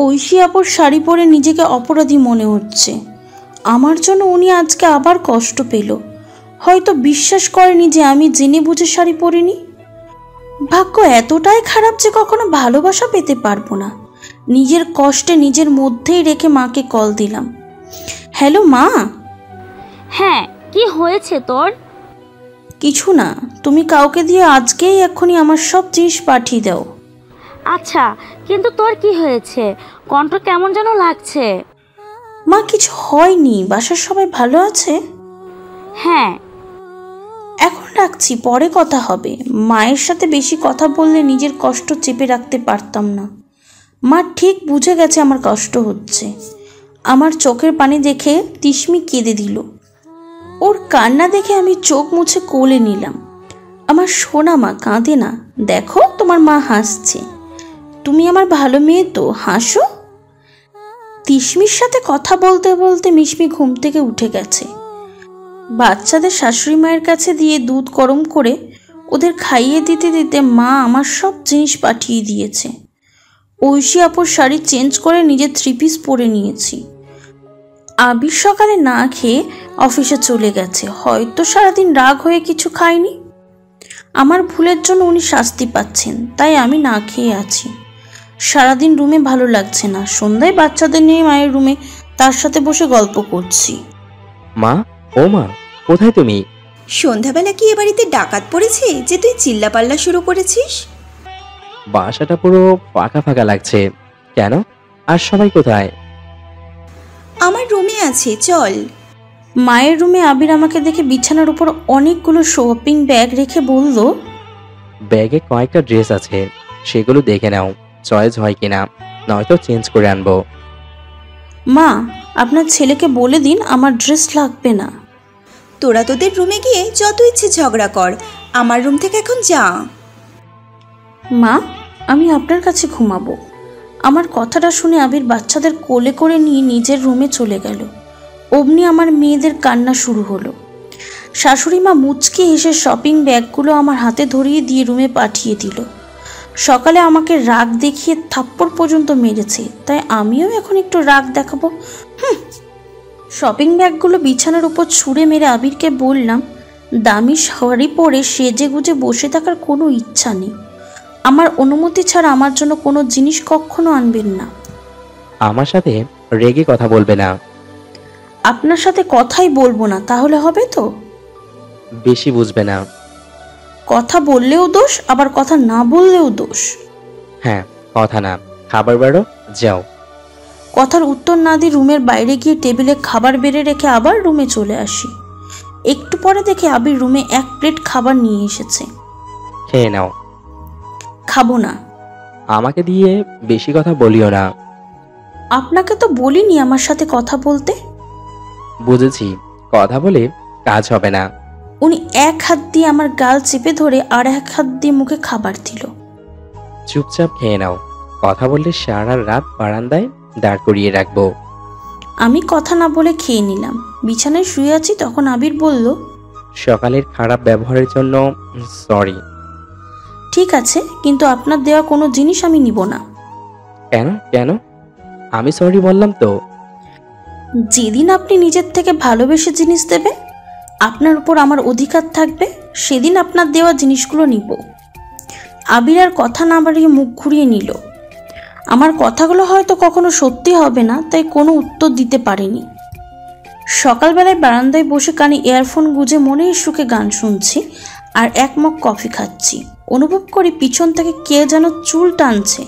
ঐশী আপুর শাড়ি পরে নিজেকে অপরাধী মনে হচ্ছে। আমার জন্য উনি আজকে আবার কষ্ট পেল। হয়তো বিশ্বাস করেনি যে আমি জেনে বুঝে শাড়ি পরিনি। ভাগ্য এতটাই খারাপ যে কখনো ভালোবাসা পেতে পারবো না। নিজের কষ্টে নিজের মধ্যেই রেখে মাকে কল দিলাম। হ্যালো মা। হ্যাঁ, কি হয়েছে তোর? কিছু না, তুমি কাউকে দিয়ে আজকেই এক্ষুনি আমার সব জিনিস পাঠিয়ে দাও। আচ্ছা, কিন্তু তোর কি হয়েছে? কণ্ঠ কেমন যেন লাগছে। মা কিছু হয়নি, বাসার সবাই ভালো আছে? হ্যাঁ। এখন রাখছি, পরে কথা হবে। মায়ের সাথে বেশি কথা বললে নিজের কষ্ট চেপে রাখতে পারতাম না। মা ঠিক বুঝে গেছে আমার কষ্ট হচ্ছে। আমার চোখের পানি দেখে তিশমি কেঁদে দিল। ওর কান্না দেখে আমি চোখ মুছে কোলে নিলাম। আমার সোনা মা, কাঁদে না, দেখো তোমার মা হাসছে। তুমি আমার ভালো মেয়ে তো, হাসো। তিশমির সাথে কথা বলতে বলতে মিশমি ঘুম থেকে উঠে গেছে। বাচ্চাদের শাশুড়ি মায়ের কাছে দিয়ে দুধ গরম করে ওদের খাইয়ে দিতে দিতে মা আমার সব জিনিস পাঠিয়ে দিয়েছে। ঐশী আপুর শাড়ি চেঞ্জ করে নিজের 3 পিস পরে নিয়েছি। আবির সকালে না খেয়ে অফিসে চলে গেছে, হয়তো সারাদিন রাগ হয়ে কিছু খায়নি। আমার ভুলের জন্য উনি শাস্তি পাচ্ছেন, তাই আমি না খেয়ে আছি। সারাদিন রুমে ভালো লাগছে না। সন্ধ্যায় বাচ্চাদের নিয়ে মায়ের রুমে তার সাথে বসে গল্প করছি। মা, ও মা, কোথায় তুমি? সন্ধ্যাবেলা কি এ বাড়িতে ডাকাত পড়েছে যে তুই চিল্লাপাল্লা শুরু করেছিস? বাসাটা পুরো ফাঁকা ফাঁকা লাগছে কেন? আর সবাই কোথায়? আমার রুমে আছে, চল। মায়ের রুমে আবির আমাকে দেখে বিছানার উপর অনেকগুলো শপিং ব্যাগ রেখে বলল, ব্যাগে কয়েকটা ড্রেস আছে, সেগুলো দেখে নাও চয়েস হয় কিনা, নয়তো চেঞ্জ করে আনবো। মা, আপনার ছেলেকে বলে দিন আমার ড্রেস লাগবে না। তোরা তোদের রুমে গিয়ে যত ইচ্ছে ঝগড়া কর, আমার রুম থেকে এখন যা। মা, আমি আপনার কাছে ঘুমাবো। আমার কথাটা শুনে আবির বাচ্চাদের কোলে করে নিয়ে নিজের রুমে চলে গেল। অমনি আমার মেয়েদের কান্না শুরু হলো। শাশুড়ি মা মুচকি হেসে শপিং ব্যাগগুলো আমার হাতে ধরিয়ে দিয়ে রুমে পাঠিয়ে দিল। সকালে আমাকে রাগ দেখিয়ে থাপ্পড় পর্যন্ত মেরেছে, তাই আমিও এখন একটু রাগ দেখাবো। শপিং ব্যাগগুলো বিছানার উপর ছুঁড়ে মেরে আবিরকে বললাম, দামি শাড়ি পরে সেজে গুজে বসে থাকার কোনো ইচ্ছা নেই। আমার অনুমতি ছাড়া আমার জন্য কোনো জিনিস কখনো আনবেন না। আমার সাথে রেগে কথা বলবে না। আপনার সাথে কথাই বলবো না, তাহলে হবে তো? বেশি বুঝবে না। কথা বললেও দোষ, আবার কথা না বললেও দোষ। হ্যাঁ, কথা না, খাবার বাড়ো, যাও। কথার উত্তর না দিয়ে রুমের বাইরে গিয়ে টেবিলে খাবার বেড়ে রেখে আবার রুমে চলে আসি। একটু পরে দেখে আবির রুমে 1 প্লেট খাবার নিয়ে এসেছে। খেয়ে নাও। খাবো না। আমাকে দিয়ে বেশি কথা বলিও না। আপনাকে তো বলিনি আমার সাথে কথা বলতে। বুঝেছি, কথা বলে কাজ হবে না। উনি 1 হাত দিয়ে আমার গাল চেপে ধরে আর 1 হাত দিয়ে মুখে খাবার দিল। চুপচাপ খেয়ে নাও, কথা বললে সারা রাত বারান্দায় দাঁড় করিয়ে রাখবো। আমি কথা না বলে খেয়ে নিলাম। বিছানায় শুয়ে আছি, তখন আবির বলল, সকালের খারাপ ব্যবহারের জন্য সরি। ঠিক আছে, কিন্তু আপনার দেওয়া কোনো জিনিস আমি নিব না। কেন কেন? আমি সরি বললাম তো। যেদিন আপনি নিজের থেকে ভালোবেসে জিনিস দেবেন, আপনার উপর আমার অধিকার থাকবে, সেদিন আপনার দেওয়া জিনিসগুলো নিব। আবির আর কথা না বাড়িয়ে মুখ ঘুরিয়ে নিল। আমার কথাগুলো হয়তো কখনো সত্যি হবে না, তাই কোনো উত্তর দিতে পারিনি। সকালবেলায় বারান্দায় বসে কানে ইয়ারফোন গুঁজে মনের সুখে গান শুনছি, আর এক মগ কফি খাচ্ছি। অনুভব করি পিছন থেকে কে যেন চুল টানছে,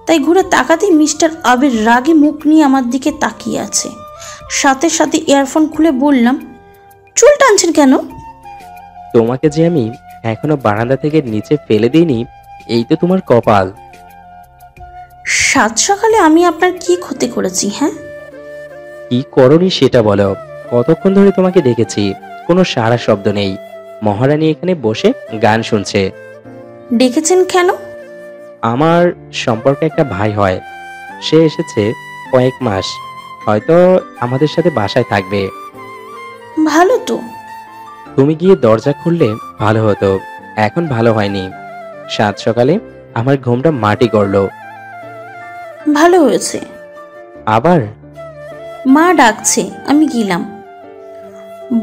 তাই ঘুরে তাকাতেই মিস্টার আবির রাগী মুখ নিয়ে আমার দিকে তাকিয়ে আছে। সাথে সাথে ইয়ারফোন খুলে বললাম, চুল টানছেন কেন? তোমাকে যে আমি এখনো বারান্দা থেকে নিচে ফেলে দিইনি, এই তো তোমার কপাল। সাত সকালে আমি আপনার কি ক্ষতি করেছি? হ্যাঁ, কি করনি সেটা বলো। কতক্ষণ ধরে তোমাকে ডেকেছি, কোনো সাড়া শব্দ নেই। মহারানী এখানে বসে গান শুনছে। ডেকেছেন কেন? আমার সম্পর্কে একটা ভাই হয়, সে এসেছে কয়েক মাস, হয়তো আমাদের সাথে বাসায় থাকবে। ভালো তো। তুমি গিয়ে দরজা খুললে ভালো হতো, এখন ভালো হয়নি। সাত সকালে আমার ঘুমটা মাটি করলো। ভালো হয়েছে। আবার মা ডাকছে, আমি গেলাম।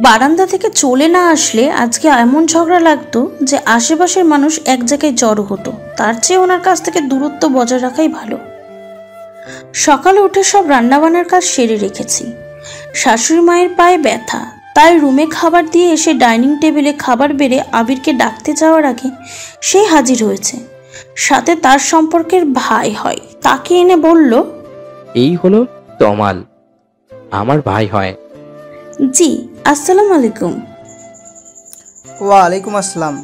বারান্দা থেকে চলে না আসলে আজকে এমন ঝগড়া লাগতো যে আশেপাশের মানুষ এক জায়গায় জড়ো হতো। তার চেয়ে ওনার কাছ থেকে দূরত্ব বজায় রাখাই ভালো। সকালে উঠে সব রান্নাবান্নার কাজ সেরে রেখেছি। শাশুড়ি মায়ের পায়ে ব্যথা, তাই রুমে খাবার দিয়ে এসে ডাইনিং টেবিলে খাবার বেড়ে আবিরকে ডাকতে যাওয়ার আগে সে হাজির হয়েছে। সাথে তার সম্পর্কের ভাই হয়, তাকে এনে বলল, এই হলো তমাল, আমার ভাই হয়। জি, আসসালামু আলাইকুম। ওয়ালাইকুম আসসালাম।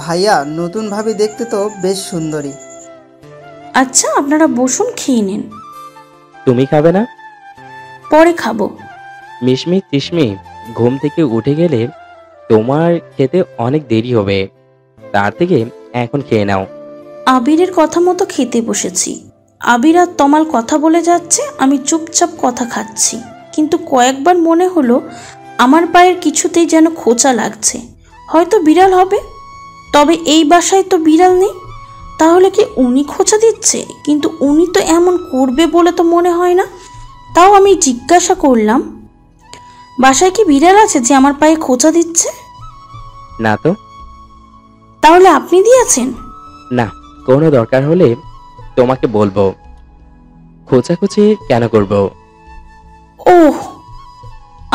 ভাইয়া, নতুন ভাবি দেখতে তো বেশ সুন্দরী। আচ্ছা, আপনারা বসুন, খেয়ে নিন। তুমি খাবে না? পরে খাবো। মিশমি তিশমি, ঘুম থেকে উঠে গেলে তোমার খেতে অনেক দেরি হবে, তার থেকে এখন খেয়ে নাও। আবিরের কথা মতো খেতে বসেছি। আবির আর তমাল কথা বলে যাচ্ছে, আমি চুপচাপ কথা খাচ্ছি। কিন্তু কয়েকবার মনে হলো আমার পায়ের কিছুতেই যেন খোঁচা লাগছে। হয়তো বিড়াল হবে, তবে এই বাসায় তো বিড়াল নেই। তাহলে কি উনি খোঁচা দিচ্ছে? কিন্তু উনি তো এমন করবে বলে তো মনে হয় না। তাও আমি জিজ্ঞাসা করলাম, বাসায় কি বিড়াল আছে যে আমার পায়ে খোঁচা দিচ্ছে? না তো। তাহলে আপনি দিয়েছেন? না, কোনো দরকার হলে তোমাকে বলবো। খোঁচাখুচি কেন করব? ওহ,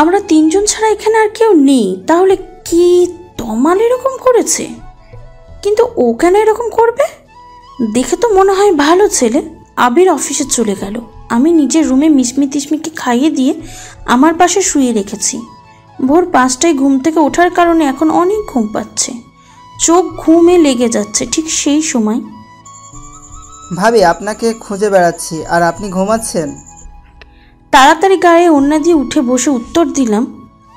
আমরা তিনজন ছাড়া এখানে আর কেউ নেই। তাহলে কি তমাল এরকম করেছে? কিন্তু ও কেন এরকম করবে? দেখে তো মনে হয় ভালো ছেলে। আবির অফিসে চলে গেল। আমি নিজের রুমে মিশমি তিশমিকে খাইয়ে দিয়ে আমার পাশে শুয়ে রেখেছি। ভোর 5টায় ঘুম থেকে ওঠার কারণে এখন অনেক ঘুম পাচ্ছে, চোখ ঘুমে লেগে যাচ্ছে। ঠিক সেই সময়, ভাবি, আপনাকে খুঁজে বেড়াচ্ছি আর আপনি ঘুমাচ্ছেন। তাড়াতাড়ি গায়ে ওড়না দিয়ে উঠে বসে উত্তর দিলাম,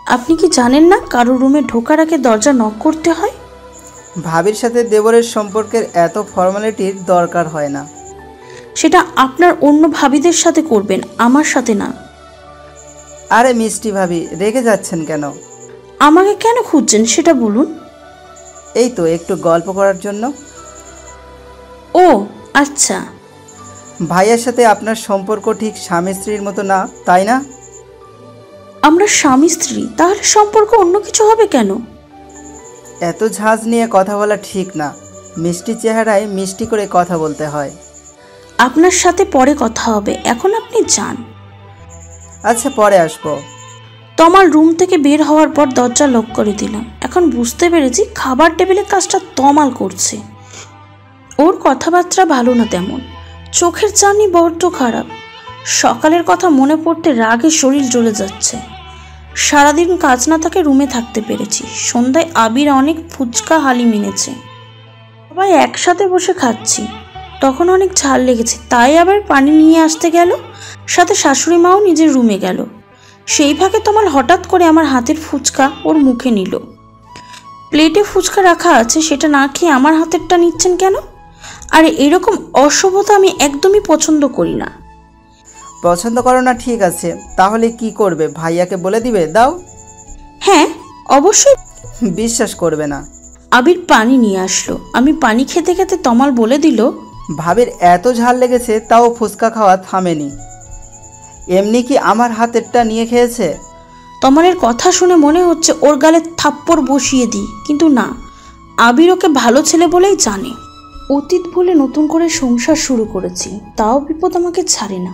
আপনি কি জানেন না কারো রুমে ঢোকার আগে দরজা নক করতে হয়? ভাবির সাথে দেবরের সম্পর্কের এত ফর্মালিটির দরকার হয় না। সেটা আপনার অন্য ভাবিদের সাথে করবেন, আমার সাথে না। আরে মিষ্টি ভাবি, রেগে যাচ্ছেন কেন? আমাকে কেন খুঁজছেন সেটা বলুন। এই তো একটু গল্প করার জন্য। ও আচ্ছা। ভাইয়ের সাথে আপনার সম্পর্ক ঠিক স্বামী স্ত্রীর মতো না, তাই না? আমরা স্বামী স্ত্রী, তাহলে সম্পর্ক অন্য কিছু হবে কেন? এত ঝাঁজ নিয়ে কথা বলা ঠিক না। মিষ্টি চেহারায় মিষ্টি করে কথা বলতে হয়। আপনার সাথে পরে কথা হবে, এখন আপনি যান। আচ্ছা, পরে আসবো। তমাল রুম থেকে বের হওয়ার পর দরজা লক করে দিলাম। এখন বুঝতে পেরেছি খাবার টেবিলের কাজটা তমাল করছে। ওর কথাবার্তা ভালো না তেমন, চোখের চানি বড্ড খারাপ। সকালের কথা মনে পড়তে রাগে শরীর জ্বলে যাচ্ছে। সারাদিন কাজ না থাকে রুমে থাকতে পেরেছি। সন্ধ্যায় আবির অনেক ফুচকা হালিম এনেছে, সবাই একসাথে বসে খাচ্ছি। তখন অনেক ঝাল লেগেছে, তাই আবার পানি নিয়ে আসতে গেল। সাথে শাশুড়ি মাও নিজের রুমে গেল। সেই ফাঁকে তমাল হঠাৎ করে আমার হাতের ফুচকা ওর মুখে নিল। প্লেটে ফুচকা রাখা আছে, সেটা না খেয়ে আমার হাতেরটা নিচ্ছেন কেন? আর এরকম অসভ্যতা আমি একদমই পছন্দ করি না। পছন্দ করো না, ঠিক আছে, তাহলে কি করবে? ভাইয়াকে বলে দিবে? দাও। হ্যাঁ, অবশ্যই। বিশ্বাস করবে না। আবির পানি নিয়ে আসলো। আমি পানি খেতে খেতে তমাল বলে দিল, ভাবির এত ঝাল লেগেছে তাও ফুচকা খাওয়া থামেনি। এমনি কি আমার হাতেরটা নিয়ে খেয়েছে? তমালের কথা শুনে মনে হচ্ছে ওর গালে থাপ্পড় বসিয়ে দিই, কিন্তু না, আবির ওকে ভালো ছেলে বলেই জানে। অতীত ভুলে নতুন করে সংসার শুরু করেছি, তাও বিপদ আমাকে ছাড়ে না।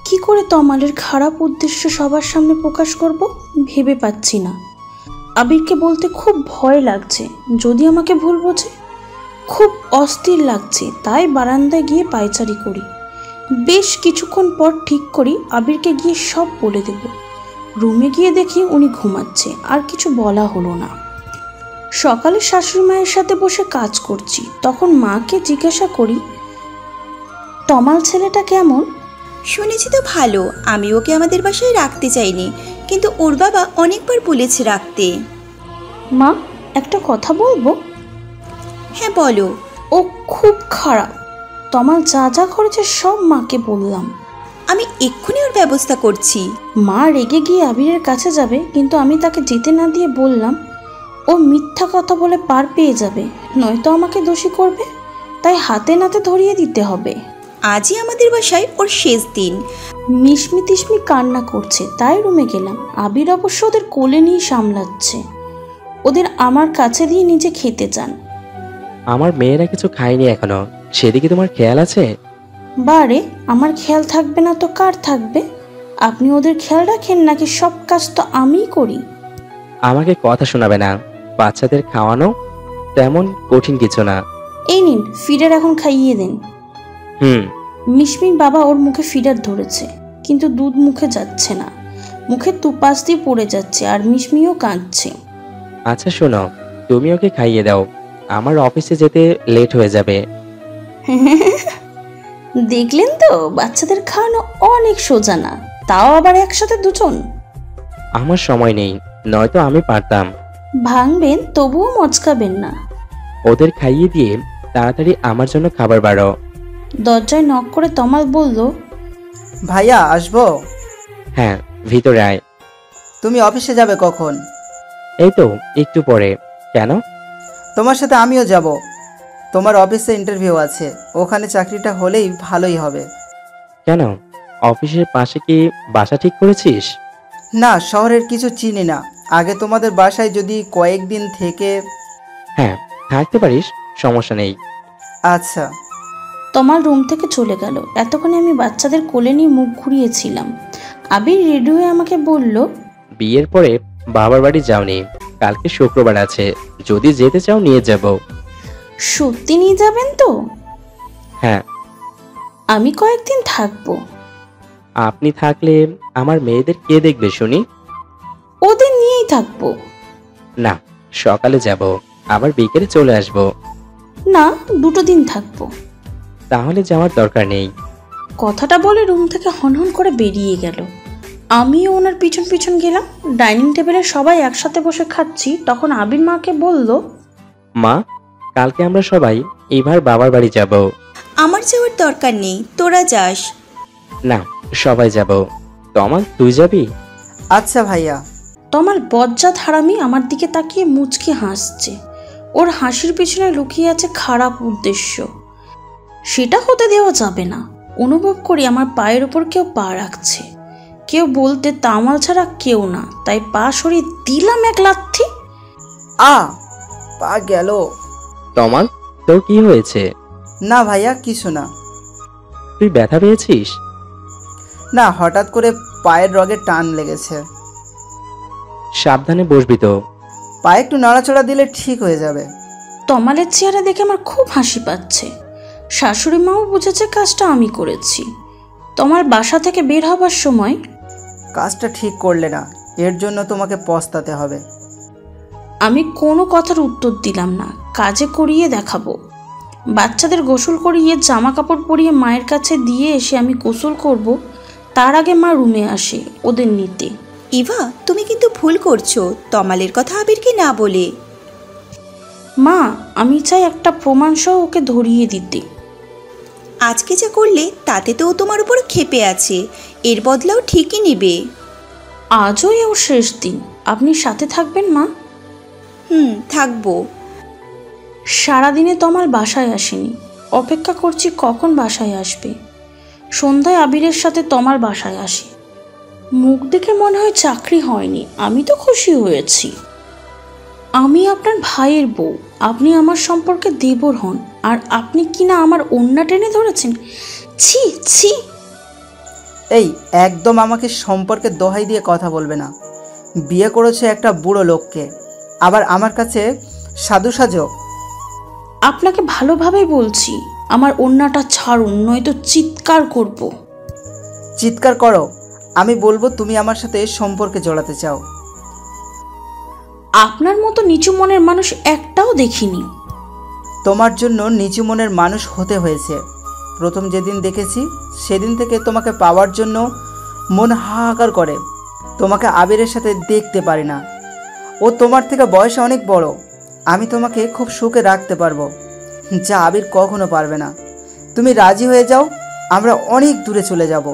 কি করে তমালের খারাপ উদ্দেশ্য সবার সামনে প্রকাশ করব ভেবে পাচ্ছি না। আবিরকে বলতে খুব ভয় লাগছে, যদি আমাকে ভুল বোঝে। খুব অস্থির লাগছে, তাই বারান্দায় গিয়ে পায়চারি করি। বেশ কিছুক্ষণ পর ঠিক করি আবিরকে গিয়ে সব বলে দেব। রুমে গিয়ে দেখি উনি ঘুমাচ্ছে, আর কিছু বলা হলো না। সকালে শাশুড়ি মায়ের সাথে বসে কাজ করছি, তখন মাকে জিজ্ঞাসা করি, তমাল ছেলেটা কেমন? শুনেছি তো ভালো, আমি ওকে আমাদের বাসায় রাখতে চাইনি, কিন্তু ওর বাবা অনেকবার বলেছে রাখতে। মা, একটা কথা বলবো? হ্যাঁ বলো। ও খুব খারাপ। তমাল যা যা করেছে সব মাকে বললাম। আমি এক্ষুনি ওর ব্যবস্থা করছি। মা রেগে গিয়ে আবিরের কাছে যাবে, কিন্তু আমি তাকে যেতে না দিয়ে বললাম, ও মিথ্যা কথা বলে পার পেয়ে যাবে, নয়তো আমাকে দোষী করবে, তাই হাতে নাতে ধরিয়ে দিতে হবে। আজই আমাদের বাসায় ওর শেষ দিন। মিশমি তিশমি কান্না করছে, তাই রুমে গেলাম। আবির অবশ্য ওদের কোলে নিয়ে সামলাচ্ছে, ওদের আমার কাছে দিয়ে নিজে খেতে চান। আমার মেয়েরা কিছু খায়নি এখনো, সেদিকে তোমার খেয়াল আছে? বারে, আমার খেয়াল থাকবে না তো কার থাকবে? আপনি ওদের খেয়াল রাখেন নাকি সব কাজ তো আমিই করি? আমাকে কথা শোনাবে না, বাচ্চাদের খাওয়ানো তেমন কঠিন কিছু না। এই নিন, ফিডার এখন খাইয়ে দিন। মিশমির বাবা ওর মুখে ফিডার ধরেছে, কিন্তু দুধ মুখে যাচ্ছে না, মুখে তুপাস দিয়ে পড়ে যাচ্ছে, আর মিশমিও কাঁদছে। আচ্ছা শোনো, তুমি ওকে খাইয়ে দাও, আমার অফিসে যেতে লেট হয়ে যাবে। দেখলেন তো, বাচ্চাদের খাওয়ানো অনেক সোজা না, তাও আবার একসাথে দুজন। আমার সময় নেই, নয়তো আমি পারতাম। ভাঙবেন, তবুও মচকাবেন না। ওদের খাইয়ে দিয়ে তাড়াতাড়ি আমার জন্য খাবার বাড়ো। দরজায় নক করে তমাল বলল, ভাইয়া আসবো? হ্যাঁ, ভিতরে আয়। তুমি অফিসে যাবে কখন? এই তো একটু পরে। কেন? তোমার সাথে আমিও যাব। তোমার অফিসে ইন্টারভিউ আছে, ওখানে চাকরিটা হলেই ভালোই হবে। কেন, অফিসের পাশে কি বাসা ঠিক করেছিস? না, শহরের কিছু চিনি না, আগে তোমাদের বাসায় যদি কয়েকদিন থেকে। হ্যাঁ, থাকতে পারিস, সমস্যা নেই। আচ্ছা। তমাল রুম থেকে চলে গেল। এতক্ষণে আমি বাচ্চাদের কোলে নিয়ে মুখ ঘুরিয়েছিলাম। আবির রেডি হয়ে আমাকে বলল, বিয়ের পরে বাবার বাড়ি যাওনি, কালকে শুক্রবার আছে, যদি যেতে চাও নিয়ে যাব। সত্যি নিয়ে যাবেন তো? হ্যাঁ। আমি কয়েকদিন থাকবো। আপনি থাকলে আমার মেয়েদের কে দেখবে শুনি? ওদের নিয়েই থাকবো। না, সকালে যাব, আবার বিকেলে চলে আসব। না, 2 দিন থাকবো। তাহলে যাওয়ার দরকার নেই। কথাটা বলে রুম থেকে হনহন করে বেরিয়ে গেল। আমিও ওনার পিছন পিছন গেলাম। ডাইনিং টেবিলে সবাই একসাথে বসে খাচ্ছি, তখন আবির মাকে বলল, মা, কালকে আমরা সবাই এবার বাবার বাড়ি যাব। আমার যাওয়ার দরকার নেই, তোরা যাস। না, সবাই যাব। তমাল, তুই যাবি? আচ্ছা ভাইয়া। তমাল বজ্জাত হারামি আমার দিকে তাকিয়ে মুচকি হাসছে। ওর হাসির পিছনে লুকিয়ে আছে খারাপ উদ্দেশ্য, সেটা হতে দেওয়া যাবে না। অনুভব করি আমার পায়ের উপর কেউ পা রাখছে। কেউ বলতে তামাল ছাড়া কেউ না, তাই পা সরিয়ে দিলাম এক লাথি। পা গেল। তমাল, তোর কি হয়েছে? না ভাইয়া, কিছু না। তুই ব্যথা পেয়েছিস? না, হঠাৎ করে পায়ের রগে টান লেগেছে। সাবধানে বসবি তো। পা একটু নাড়াচড়া দিলে ঠিক হয়ে যাবে। তমালের চেহারা দেখে আমার খুব হাসি পাচ্ছে। শাশুড়ি মাও বুঝেছে কাজটা আমি করেছি। তমাল বাসা থেকে বের হবার সময়, কাজটা ঠিক করলে না, এর জন্য তোমাকে পস্তাতে হবে। আমি কোনো কথার উত্তর দিলাম না। কাজে করিয়ে দেখাবো। বাচ্চাদের গোসল করিয়ে জামা কাপড় পরিয়ে মায়ের কাছে দিয়ে এসে আমি গোসল করব, তার আগে মা রুমে আসে ওদের নিতে। ইভা, তুমি কিন্তু ভুল করছো, তমালের কথা আবিরকে না বলে। মা, আমি চাই একটা প্রমাণ সহ ওকে ধরিয়ে দিতে। আজকে যা করলে তাতে তো ও তোমার উপর ক্ষেপে আছে, এর বদলাও ঠিকই নেবে। আজও এও শেষ দিন, আপনি সাথে থাকবেন মা? থাকবো। সারাদিনে তমাল বাসায় আসেনি। অপেক্ষা করছি কখন বাসায় আসবে। সন্ধ্যায় আবিরের সাথে তমাল বাসায় আসে। মুখ দেখে মনে হয় চাকরি হয়নি। আমি তো খুশি হয়েছি। আমি আপনার ভাইয়ের বউ, আপনি আমার সম্পর্কে দেবর হন, আর আপনি কিনা আমার ওন্না টেনে ধরেছেন। ছি ছি। এই, একদম আমাকে সম্পর্কে দোহাই দিয়ে কথা বলবে না। বিয়ে করেছে একটা বুড়ো লোককে, আবার আমার কাছে সাধু সাজো। আপনাকে ভালোভাবেই বলছি, আমার ওড়নাটা ছাড়ুন, নয়তো চিৎকার করব। চিৎকার করো, আমি বলবো তুমি আমার সাথে সম্পর্কে জড়াতে চাও। আপনার মতো নিচু মনের মানুষ একটাও দেখিনি। তোমার জন্য নিচু মনের মানুষ হতে হয়েছে। প্রথম যেদিন দেখেছি সেদিন থেকে তোমাকে পাওয়ার জন্য মন হাহাকার করে। তোমাকে আবিরের সাথে দেখতে পারি না। ও তোমার থেকে বয়সে অনেক বড়। আমি তোমাকে খুব সুখে রাখতে পারবো, যা আবির কখনো পারবে না। তুমি রাজি হয়ে যাও, আমরা অনেক দূরে চলে যাব।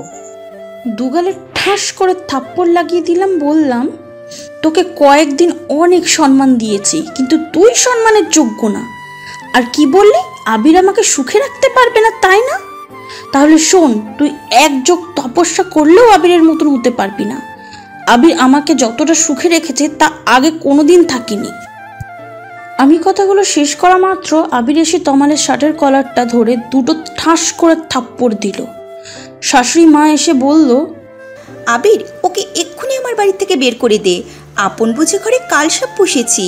দুগালে ঠাস করে থাপ্পড় লাগিয়ে দিলাম, বললাম, তোকে কয়েকদিন অনেক সম্মান দিয়েছি, কিন্তু তুই সম্মানের যোগ্য না। আর কি বললি, আবির আমাকে সুখে রাখতে পারবে না, তাই না? তাহলে শোন, তুই এক যোগ তপস্যা করলেও আবিরের মতন হতে পারবি না। আবির আমাকে যতটা সুখে রেখেছে তা আগে কোনোদিন থাকিনি। আমি কথাগুলো শেষ করা মাত্র আবির এসে তমালের শার্টের কলারটা ধরে দুটো ঠাস করে থাপ্পড় দিল। শাশুড়ি মা এসে বলল, আবির, ওকে এক্ষুনি আমার বাড়ি থেকে বের করে দে। আপন বুঝে ঘরে কালসাপ পুষেছি।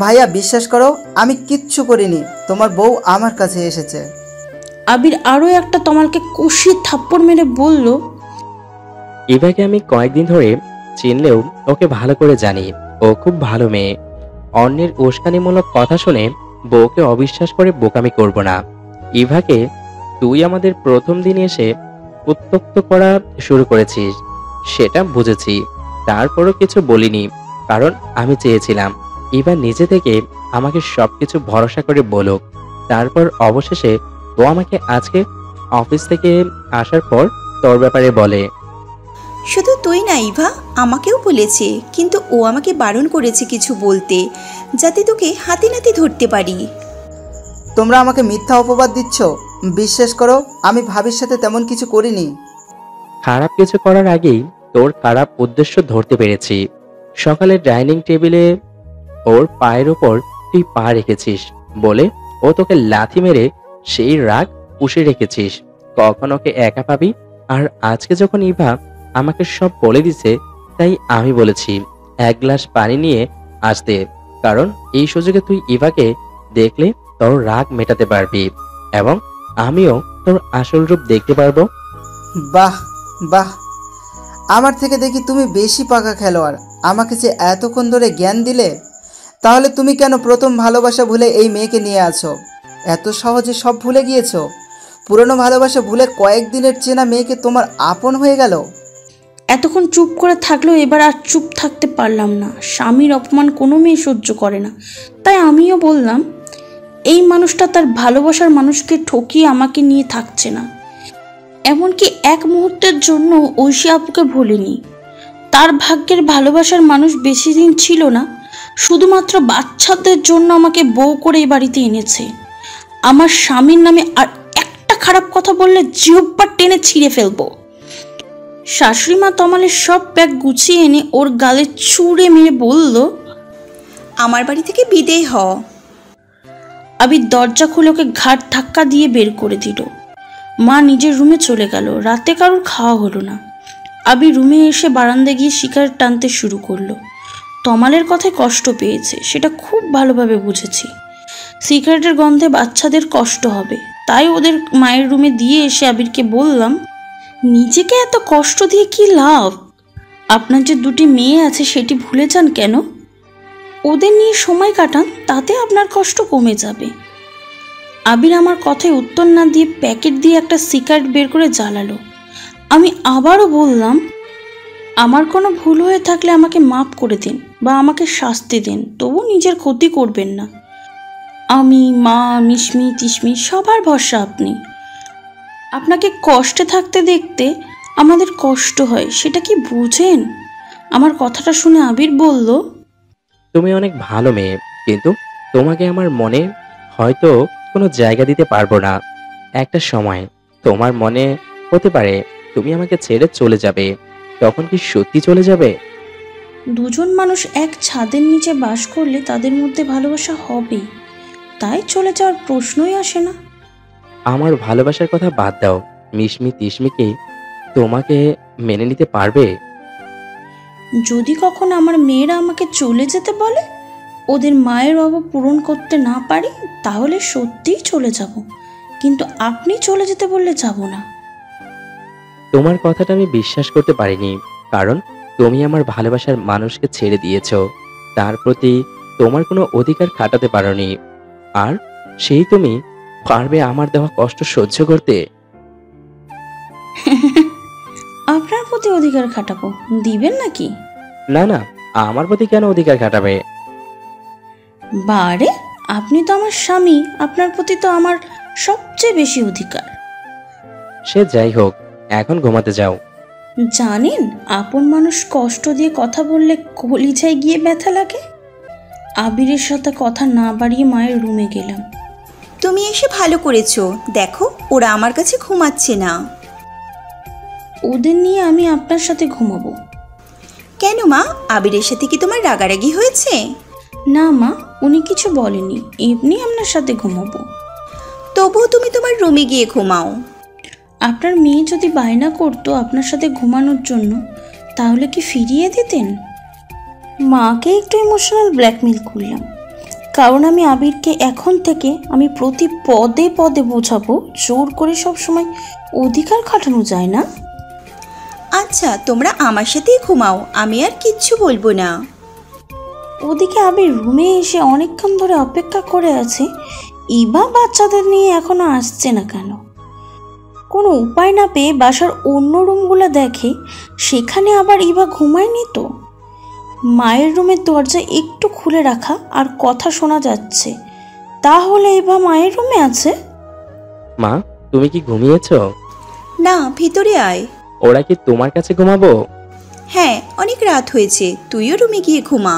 ভাইয়া, বিশ্বাস করো, আমি কিচ্ছু করিনি। তোমার বউ আমার কাছে এসেছে। আবির আরও একটা তমালকে কষিয়ে থাপ্পড় মেরে বলল, ইভাকে আমি কয়েকদিন ধরে চিনলেও ওকে ভালো করে জানি। ও খুব ভালো মেয়ে। অন্যের উস্কানিমূলক কথা শুনে বউকে অবিশ্বাস করে বোকামি করব না। ইভাকে তুই আমাদের প্রথম দিন এসে উত্তক্ত করা শুরু করেছিস, সেটা বুঝেছি। তারপরও কিছু বলিনি, কারণ আমি চেয়েছিলাম ইভা নিজে থেকে আমাকে সবকিছু ভরসা করে বলুক। তারপর অবশেষে ও আমাকে আজকে অফিস থেকে আসার পর তোর ব্যাপারে বলে। শুধু তুই না ইভা, আমাকেও বলেছে, কিন্তু ও আমাকে বারণ করেছে কিছু বলতে, যাতে তোকে হাতে নাতে ধরতে পারি। তোমরা আমাকে মিথ্যা অপবাদ দিচ্ছ। বিশ্বাস করো, আমি ভাবির সাথে তেমন কিছু করিনি। খারাপ কিছু করার আগেই তোর খারাপ উদ্দেশ্য ধরতে পেরেছি। সকালে ডাইনিং টেবিলে ওর পায়ের ওপর তুই পা রেখেছিস বলে ও তোকে লাথি মেরে সেই রাগ পুষে রেখেছিস। কখন ওকে একা পাবি? আর আজকে যখন ইভা আমাকে সব বলে দিছে, তাই আমি বলেছি এক গ্লাস পানি নিয়ে আসতে, কারণ এই সুযোগে তুই ইভাকে দেখলে তোর রাগ মেটাতে পারবি এবং আমিও তোর আসল রূপ দেখতে পারবো। বাহ বাহ, আমার থেকে দেখি তুমি বেশি পাকা খেলোয়াড়। আমাকে যে এতক্ষণ ধরে জ্ঞান দিলে, তাহলে তুমি কেন প্রথম ভালোবাসা ভুলে এই মেয়েকে নিয়ে আছো? এত সহজে সব ভুলে গিয়েছো? পুরনো ভালোবাসা ভুলে কয়েকদিনের চেনা মেয়েকে তোমার আপন হয়ে গেল। এতক্ষণ চুপ করে থাকলেও এবার আর চুপ থাকতে পারলাম না। স্বামীর অপমান কোনো মেয়ে সহ্য করে না, তাই আমিও বললাম, এই মানুষটা তার ভালোবাসার মানুষকে ঠকিয়ে আমাকে নিয়ে থাকছে না। এমনকি এক মুহূর্তের জন্য ঐশী আপুকে ভুলিনি। তার ভাগ্যের ভালোবাসার মানুষ বেশি দিন ছিল না, শুধুমাত্র বাচ্চাদের জন্য আমাকে বউ করে এই বাড়িতে এনেছে। আমার স্বামীর নামে আর একটা খারাপ কথা বললে জিহ্বা টেনে ছিঁড়ে ফেলবো। শাশুড়ি মা তমালের সব ব্যাগ গুছিয়ে এনে ওর গালে ছুঁড়ে মেরে বলল, আমার বাড়ি থেকে বিদেয় হ। আবির দরজা খুলে ওকে ঘাট ধাক্কা দিয়ে বের করে দিল। মা নিজের রুমে চলে গেল। রাতে কারোর খাওয়া হলো না। আবির রুমে এসে বারান্দায় গিয়ে সিগারেট টানতে শুরু করলো। তমালের কথায় কষ্ট পেয়েছে, সেটা খুব ভালোভাবে বুঝেছি। সিগারেটের গন্ধে বাচ্চাদের কষ্ট হবে, তাই ওদের মায়ের রুমে দিয়ে এসে আবিরকে বললাম, নিজেকে এত কষ্ট দিয়ে কি লাভ? আপনার যে দুটি মেয়ে আছে সেটি ভুলে যান কেন? ওদের নিয়ে সময় কাটান, তাতে আপনার কষ্ট কমে যাবে। আবির আমার কথায় উত্তর না দিয়ে প্যাকেট দিয়ে একটা সিগারেট বের করে জ্বালালো। আমি আবারও বললাম, আমার কোনো ভুল হয়ে থাকলে আমাকে মাফ করে দিন বা আমাকে শাস্তি দিন, তবু নিজের ক্ষতি করবেন না। আমি, মা, মিশমি, তিশমি সবার ভরসা আপনি। আপনাকে কষ্টে থাকতে দেখতে আমাদের কষ্ট হয়, সেটা কি বুঝেন? আমার কথাটা শুনে আবির বলল, তুমি অনেক ভালো মেয়ে, কিন্তু তোমাকে আমার মনে হয়তো কোনো জায়গা দিতে পারবো না। একটা সময় তোমার মনে হতে পারে তুমি আমাকে ছেড়ে চলে যাবে। তখন কি সত্যি চলে যাবে? দুজন মানুষ এক ছাদের নিচে বাস করলে তাদের মধ্যে ভালোবাসা হবে, তাই চলে যাওয়ার প্রশ্নই আসে না। আমার ভালোবাসার কথা বাদ দাও, মিশমি তিশমিকে তোমাকে মেনে নিতে পারবে? যদি কখনো আমার মেয়েরা আমাকে চলে যেতে বলে, ওদের মায়ের অভাব পূরণ করতে না পারি তাহলে সত্যিই চলে যাব, কিন্তু আপনি চলে যেতে বললে যাব না। তোমার কথাটা আমি বিশ্বাস করতে পারিনি, কারণ তুমি আমার ভালোবাসার মানুষকে ছেড়ে দিয়েছো, তার প্রতি তোমার কোনো অধিকার খাটাতে পারোনি, আর সেই তুমি পারবে আমার দেওয়া কষ্ট সহ্য করতে? আপনার প্রতি অধিকার খাটাবো, দিবেন নাকি? না না, আমার প্রতি কেন অধিকার খাটাবে? বারে, আপনি তো আমার স্বামী, আপনার প্রতি তো আমার সবচেয়ে বেশি অধিকার। সে যাই হোক, এখন ঘুমাতে যাও। জানেন, আপন মানুষ কষ্ট দিয়ে কথা বললে কলিজায় গিয়ে ব্যথা লাগে। আবিরের সাথে কথা না বাড়িয়ে মায়ের রুমে গেলাম। তুমি এসে ভালো করেছো, দেখো ওরা আমার কাছে ঘুমাচ্ছে না। ওদের নিয়ে আমি আপনার সাথে ঘুমাবো। কেন মা, আবিরের সাথে কি তোমার রাগারাগি হয়েছে? না মা, উনি কিছু বলেনি, এমনি আপনার সাথে ঘুমাবো। তবুও তুমি তোমার রুমে গিয়ে ঘুমাও। আপনার মেয়ে যদি বায়না করতো আপনার সাথে ঘুমানোর জন্য, তাহলে কি ফিরিয়ে দিতেন? মাকে একটু ইমোশনাল ব্ল্যাকমেল করলাম, কারণ আমি আবিরকে এখন থেকে আমি প্রতি পদে পদে বোঝাবো জোর করে সব সময় অধিকার খাটানো যায় না। আচ্ছা, তোমরা আমার সাথেই ঘুমাও, আমি আর কিচ্ছু বলবো না। ওদিকে আবির রুমে এসে অনেকক্ষণ ধরে অপেক্ষা করে আছে, ইভা বাচ্চাদের নিয়ে এখনো আসছে না কেন। কোনো উপায় না পেয়ে বাসার অন্য রুমগুলো দেখে, সেখানে আবার ইভা ঘুমায়নি তো। মায়ের রুমের দরজা একটু খুলে রাখা আর কথা শোনা যাচ্ছে, তাহলে ইভা মায়ের রুমে আছে। মা, তুমি কি ঘুমিয়েছো? না, ভিতরে আয়। ওরা কি তোমার কাছে ঘুমাবো? হ্যাঁ, অনেক রাত হয়েছে, তুইও রুমে গিয়ে ঘুমা।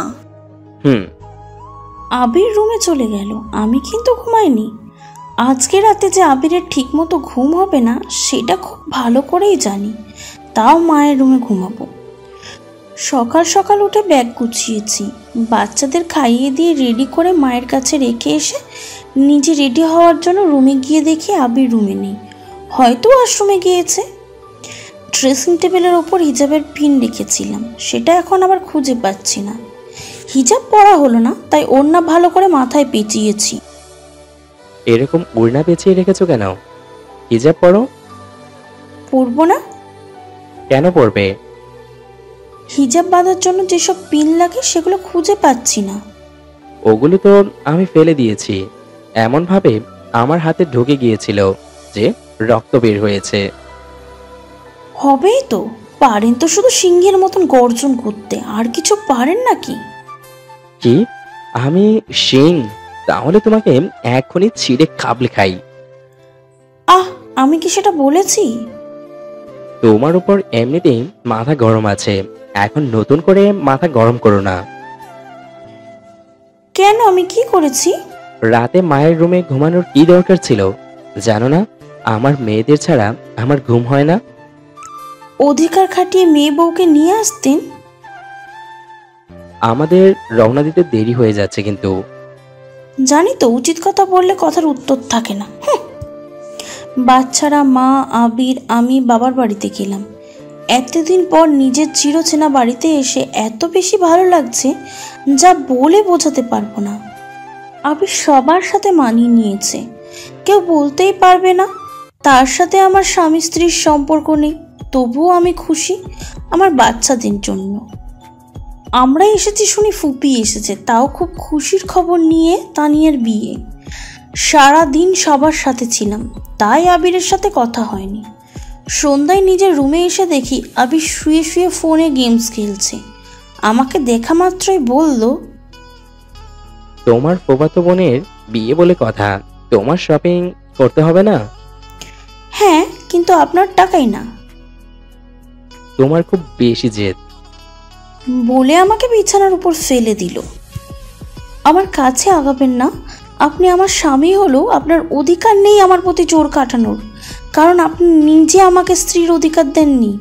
আবির রুমে চলে গেল, আমি কিন্তু ঘুমাইনি। আজকে রাতে যে আবিরের ঠিক মতো ঘুম হবে না সেটা খুব ভালো করেই জানি, তাও মায়ের রুমে ঘুমাবো। সকাল সকাল উঠে ব্যাগ গুছিয়েছি, বাচ্চাদের খাইয়ে দিয়ে রেডি করে মায়ের কাছে রেখে এসে নিজে রেডি হওয়ার জন্য রুমে গিয়ে দেখি আবির রুমে নেই, হয়তো ওয়াশরুমে গিয়েছে। ড্রেসিং টেবিলের ওপর হিজাবের পিন রেখেছিলাম, সেটা এখন আবার খুঁজে পাচ্ছি না। হিজাব পরা হলো না, তাই ওড়না ভালো করে মাথায় পেঁচিয়েছি। এরকম ওড়না পেঁচিয়ে রেখেছো কেন? হিজাব পরো। পরবো না? কেন পরবে? হিজাব বাঁধার জন্য যেসব পিন লাগে সেগুলো খুঁজে পাচ্ছি না। ওগুলো তো আমি ফেলে দিয়েছি, এমন ভাবে আমার হাতে ঢুকে গিয়েছিল যে রক্ত বের হয়েছে। হবেই তো, পারেন তো শুধু সিংহের মতন গর্জন করতে, আর কিছু পারেন নাকি? কি আমি সিং? তাহলে তোমাকে এখনই ছিঁড়ে খাবলে খাই। আমি কি সেটা বলেছি? তোমার উপর এমনিতেই মাথা গরম আছে, এখন নতুন করে মাথা গরম করো না। কেন, আমি কি করেছি? রাতে মায়ের রুমে ঘুমানোর কি দরকার ছিল জানো না? আমার মেয়েদের ছাড়া আমার ঘুম হয় না। অধিকার খাটিয়ে মেয়ে বউকে নিয়ে আসতেন। আমাদের রওনা দিতে দেরি হয়ে যাচ্ছে কিন্তু। জানি তো, উচিত কথা বললে কথার উত্তর থাকে না। বাচ্চারা, মা, আবির, আমি বাবার বাড়িতে গেলাম। এতদিন পর নিজের চিরচেনা বাড়িতে এসে এত বেশি ভালো লাগছে যা বলে বোঝাতে পারবো না। আবির সবার সাথে মানিয়ে নিয়েছে, কেউ বলতেই পারবে না তার সাথে আমার স্বামী স্ত্রীর সম্পর্ক নেই। তবুও আমি খুশি আমার বাচ্চাদের জন্য। আমরা এসেছি শুনি ফুপি এসেছে, তাও খুব খুশির খবর নিয়ে তানিয়ার বিয়ে। সারা দিন সবার সাথে ছিলাম, তাই আবিরের সাথে কথা হয়নি। সন্ধ্যায় নিজের রুমে এসে দেখি আবির শুয়ে শুয়ে ফোনে গেমস খেলছে। আমাকে দেখা মাত্রই বলল, তোমার ফুফাতো বোনের বিয়ে বলে কথা, তোমার শপিং করতে হবে না? হ্যাঁ, কিন্তু আপনার টাকাই না। তোমার খুব বেশি জেদ। বলে আমাকে বিছানার উপর ফেলে দিল। আমার কাছে আগাবেন না, আপনি আমার স্বামী হলেও আপনার অধিকার নেই আমার প্রতি জোর কাটানোর, কারণ আপনি নিজে আমাকে স্ত্রীর অধিকার দেননি।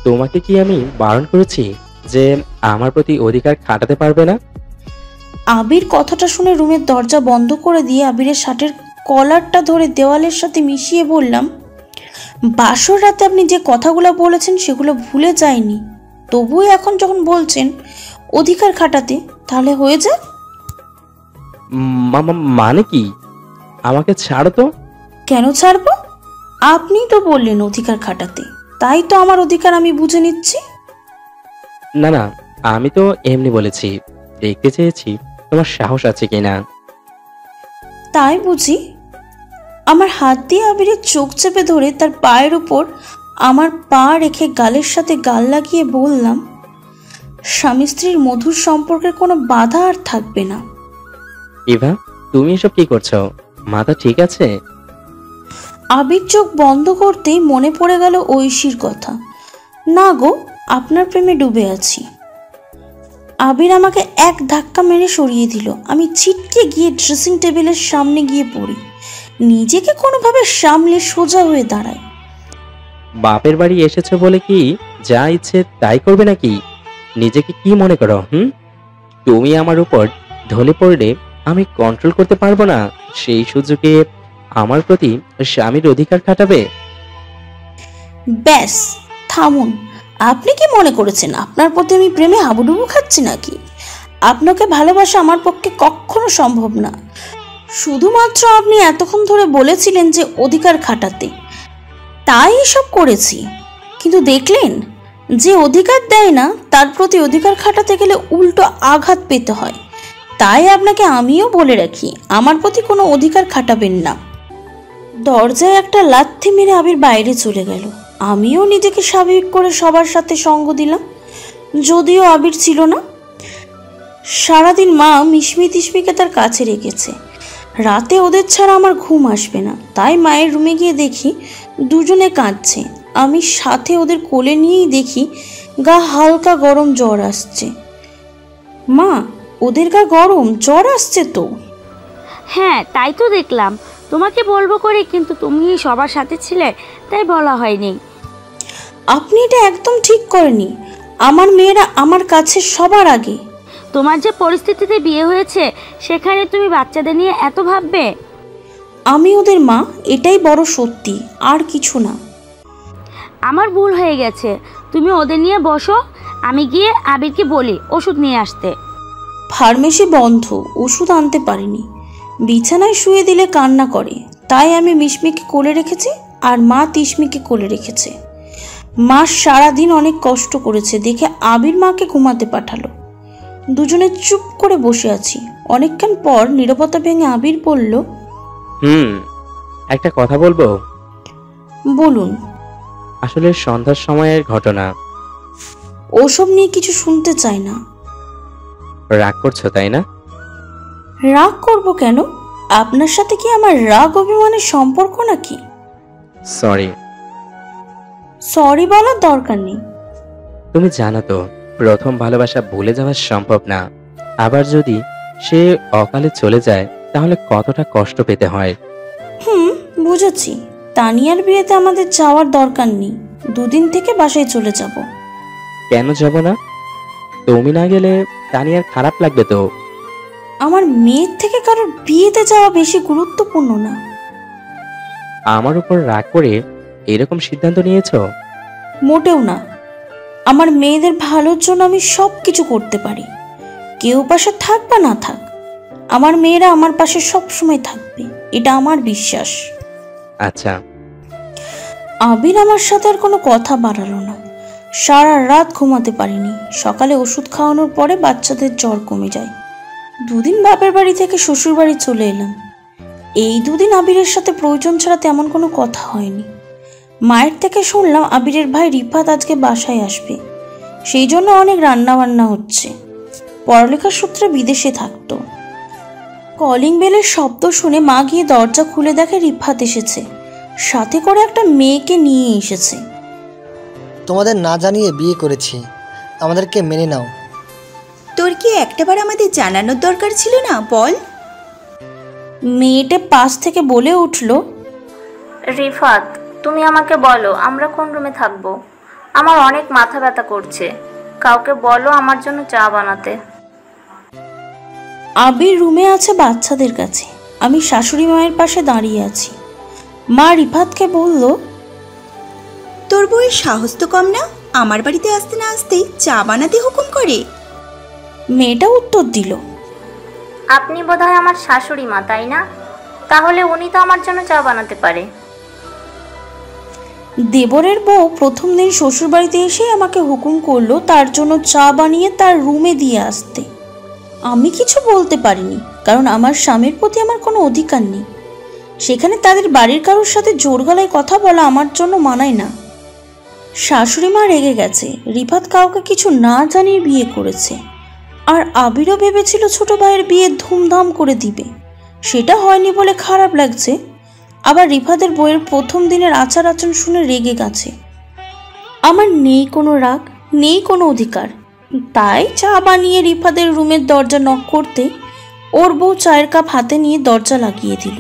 তোমাকে কি আমি বারণ করেছি যে আমার প্রতি অধিকার খাটাতে পারবে না? আবির কথাটা শুনে রুমের দরজা বন্ধ করে দিয়ে আবিরের শার্টের কলারটা ধরে দেওয়ালের সাথে মিশিয়ে বললাম, বাসর রাতে আপনি যে কথাগুলো বলেছেন সেগুলো ভুলে যায়নি, তবুও এখন যখন বলছেন অধিকার খাটাতে, তাহলে হয়ে যাক। মানে কি? আমাকে ছাড়ো তো। কেন ছাড়বো? আপনি তো বললেন অধিকার খাটাতে, তাই তো আমার অধিকার আমি বুঝে নিচ্ছি। না না, আমি তো এমনি বলেছি, দেখতে চেয়েছি তোমার সাহস আছে কিনা। তাই বুঝি? আমার হাত দিয়ে আবিরের চোখ চেপে ধরে তার পায়ের উপর আমার পা রেখে গালের সাথে গাল লাগিয়ে বললাম, স্বামী স্ত্রীর মধুর সম্পর্কের কোনো বাধা আর থাকবে না। ইভা, তুমি এসব কি করছো? মাথা ঠিক আছে? আবির চোখ বন্ধ করতেই মনে পড়ে গেল ঐশীর কথা। না গো, আপনার প্রেমে ডুবে আছি। আবির আমাকে এক ধাক্কা মেরে সরিয়ে দিল। আমি ছিটকে গিয়ে ড্রেসিং টেবিলের সামনে গিয়ে পড়ি, নিজেকে কোনোভাবে সামলে সোজা হয়ে দাঁড়াই। বাপের বাড়ি এসেছো বলে কি যা ইচ্ছে তাই করবে নাকি? নিজেকে কি মনে করো? তুমি আমার উপর ঢলে পড়লে আমি কন্ট্রোল করতে পারবো না, সেই সুযোগে আমার প্রতি স্বামীর অধিকার খাটাবে? ব্যাস থামুন। আপনি কি মনে করেছেন আপনার প্রতি আমি প্রেমে হাবুডুবু খাচ্ছি নাকি? আপনাকে ভালোবাসা আমার পক্ষে কখনো সম্ভব না। শুধুমাত্র আপনি এতক্ষণ ধরে বলেছিলেন যে অধিকার খাটাতে, তাই এসব করেছি। কিন্তু দেখলেন, যে অধিকার দেয় না তার প্রতি অধিকার খাটাতে গেলে উল্টো আঘাত পেতে হয়। তাই আপনাকে আমিও বলে রাখি, আমার প্রতি কোনো অধিকার খাটাবেন না। দরজায় একটা লাথি মেরে আবির বাইরে চলে গেল। আমিও নিজেকে স্বাভাবিক করে সবার সাথে সঙ্গ দিলাম, যদিও আবির ছিল না। সারাদিন মা মিশমি তিশমিকে তার কাছে রেখেছে। রাতে ওদের ছাড়া আমার ঘুম আসবে না, তাই মায়ের রুমে গিয়ে দেখি দুজনে কাঁদছে। আমি সাথে ওদের কোলে নিয়েই দেখি গা হালকা গরম জ্বর আসছে। মা, ওদের গা গরম জ্বর আসছে তো? হ্যাঁ, তাই তো দেখলাম। তোমাকে বলবো করে, কিন্তু তুমি সবার সাথে ছিলে তাই বলা হয়নি। আপনি এটা একদম ঠিক করেনি। আমার মেয়েরা আমার কাছে সবার আগে। তোমার যে পরিস্থিতিতে বিয়ে হয়েছে সেখানে তুমি বাচ্চাদের নিয়ে এত ভাববে? আমি ওদের মা, এটাই বড় সত্যি, আর কিছু না। আমার ভুল হয়ে গেছে। তুমি ওদের নিয়ে বসো, আমি গিয়ে আবিরকে বলি ওষুধ নিয়ে আসতে। ফার্মেসি বন্ধ, ওষুধ আনতে পারিনি। বিছানায় শুয়ে দিলে কান্না করে, তাই আমি মিশমিকে কোলে রেখেছি আর মা তিশমিকে কোলে রেখেছে। মা সারাদিন অনেক কষ্ট করেছে দেখে আবির মাকে ঘুমাতে পাঠালো। দুজনে চুপ করে বসে আছি। অনেকক্ষণ পর নীরবতা ভেঙে আবির বলল, একটা কথা বলবো? বলুন। আসলে সন্ধ্যার সময়ের ঘটনা। ওসব নিয়ে কিছু শুনতে চাই না। রাগ করছো তাই না? রাগ করব কেন? আপনার সাথে কি আমার রাগ অভিমানের সম্পর্ক নাকি? সরি। সরি বলার দরকার নেই। তুমি জানো তো, প্রথম ভালোবাসা ভুলে যাওয়া সম্ভব না। আবার যদি সে অকালে চলে যায় তাহলে কতটা কষ্ট পেতে হয়। বুঝেছি। তানিয়ার বিয়েতে আমাদের যাওয়ার দরকার নেই। দুদিন থেকে বাসায় চলে যাব। কেন যাব না? তুমি না গেলে তানিয়ার খারাপ লাগবে তো। আমার মেয়ের থেকে কারোর বিয়েতে যাওয়া বেশি গুরুত্বপূর্ণ না। আমার উপর রাগ করে এরকম সিদ্ধান্ত নিয়েছো? মোটেও না। আমার মেয়েদের ভালোর জন্য আমি সব কিছু করতে পারি। কেউ পাশে থাক বা না থাক, আমার মেয়েরা আমার পাশে সব সময় থাকবে, এটা আমার বিশ্বাস। আচ্ছা। আবির আমার সাথে আর কোনো কথা বাড়ালো না। সারা রাত ঘুমাতে পারিনি। সকালে ওষুধ খাওয়ানোর পরে বাচ্চাদের জ্বর কমে যায়। দুদিন বাপের বাড়ি থেকে শ্বশুর বাড়ি চলে এলাম। এই দুদিন আবিরের সাথে প্রয়োজন ছাড়া তেমন কোনো কথা হয়নি। মায়ের থেকে শুনলাম আবিরের ভাই রিফাত আজকে বাসায় আসবে, সেই জন্য অনেক রান্না বান্না হচ্ছে। পড়ালেখার সূত্রে বিদেশে থাকতো। কলিং বেলের শব্দ শুনে মা গিয়ে দরজা খুলে দেখে রিফাত এসেছে, সাথে করে একটা মেয়েকে নিয়ে এসেছে। তোমাদের না জানিয়ে বিয়ে করেছি, আমাদেরকে মেনে নাও। তোর কি একটাবার আমাদের জানানোর দরকার ছিল না? বল। মেয়েটা পাশ থেকে বলে উঠল, রিফাত, তুমি আমাকে বলো আমরা কোন রুমে থাকবো? আমার অনেক মাথা ব্যথা করছে, কাউকে বলো আমার জন্য চা বানাতে। আবির রুমে আছে বাচ্চাদের কাছে, আমি শাশুড়ি মায়ের পাশে দাঁড়িয়ে আছি। মা রিফাতকে বলল, তোর বউয়ের সাহস তো কম না, আমার বাড়িতে আসতে না আসতেই চা বানাতে হুকুম করে। মেয়েটা উত্তর দিল, আপনি বোধহয় আমার শাশুড়ি মা, তাই না? তাহলে উনি তো আমার জন্য চা বানাতে পারে। দেবরের বউ প্রথম দিন শ্বশুরবাড়িতে এসে আমাকে হুকুম করলো তার জন্য চা বানিয়ে তার রুমে দিয়ে আসতে। আমি কিছু বলতে পারিনি, কারণ আমার স্বামীর প্রতি আমার কোনো অধিকার নেই। সেখানে তাদের বাড়ির কারোর সাথে জোর গলায় কথা বলা আমার জন্য মানায় না। শাশুড়ি মা রেগে গেছে, রিফাত কাউকে কিছু না জানিয়ে বিয়ে করেছে। আর আবিরও ভেবেছিল ছোট ভাইয়ের বিয়ে ধুমধাম করে দিবে, সেটা হয়নি বলে খারাপ লাগছে। আবার রিফাতের বইয়ের প্রথম দিনের আচার আচরণ শুনে রেগে গেছে। আমার নেই কোনো রাগ, নেই কোনো অধিকার। তাই চা বানিয়ে রিফাতের রুমের দরজা নক করতে ওর বউ চায়ের কাপ হাতে নিয়ে দরজা লাগিয়ে দিল।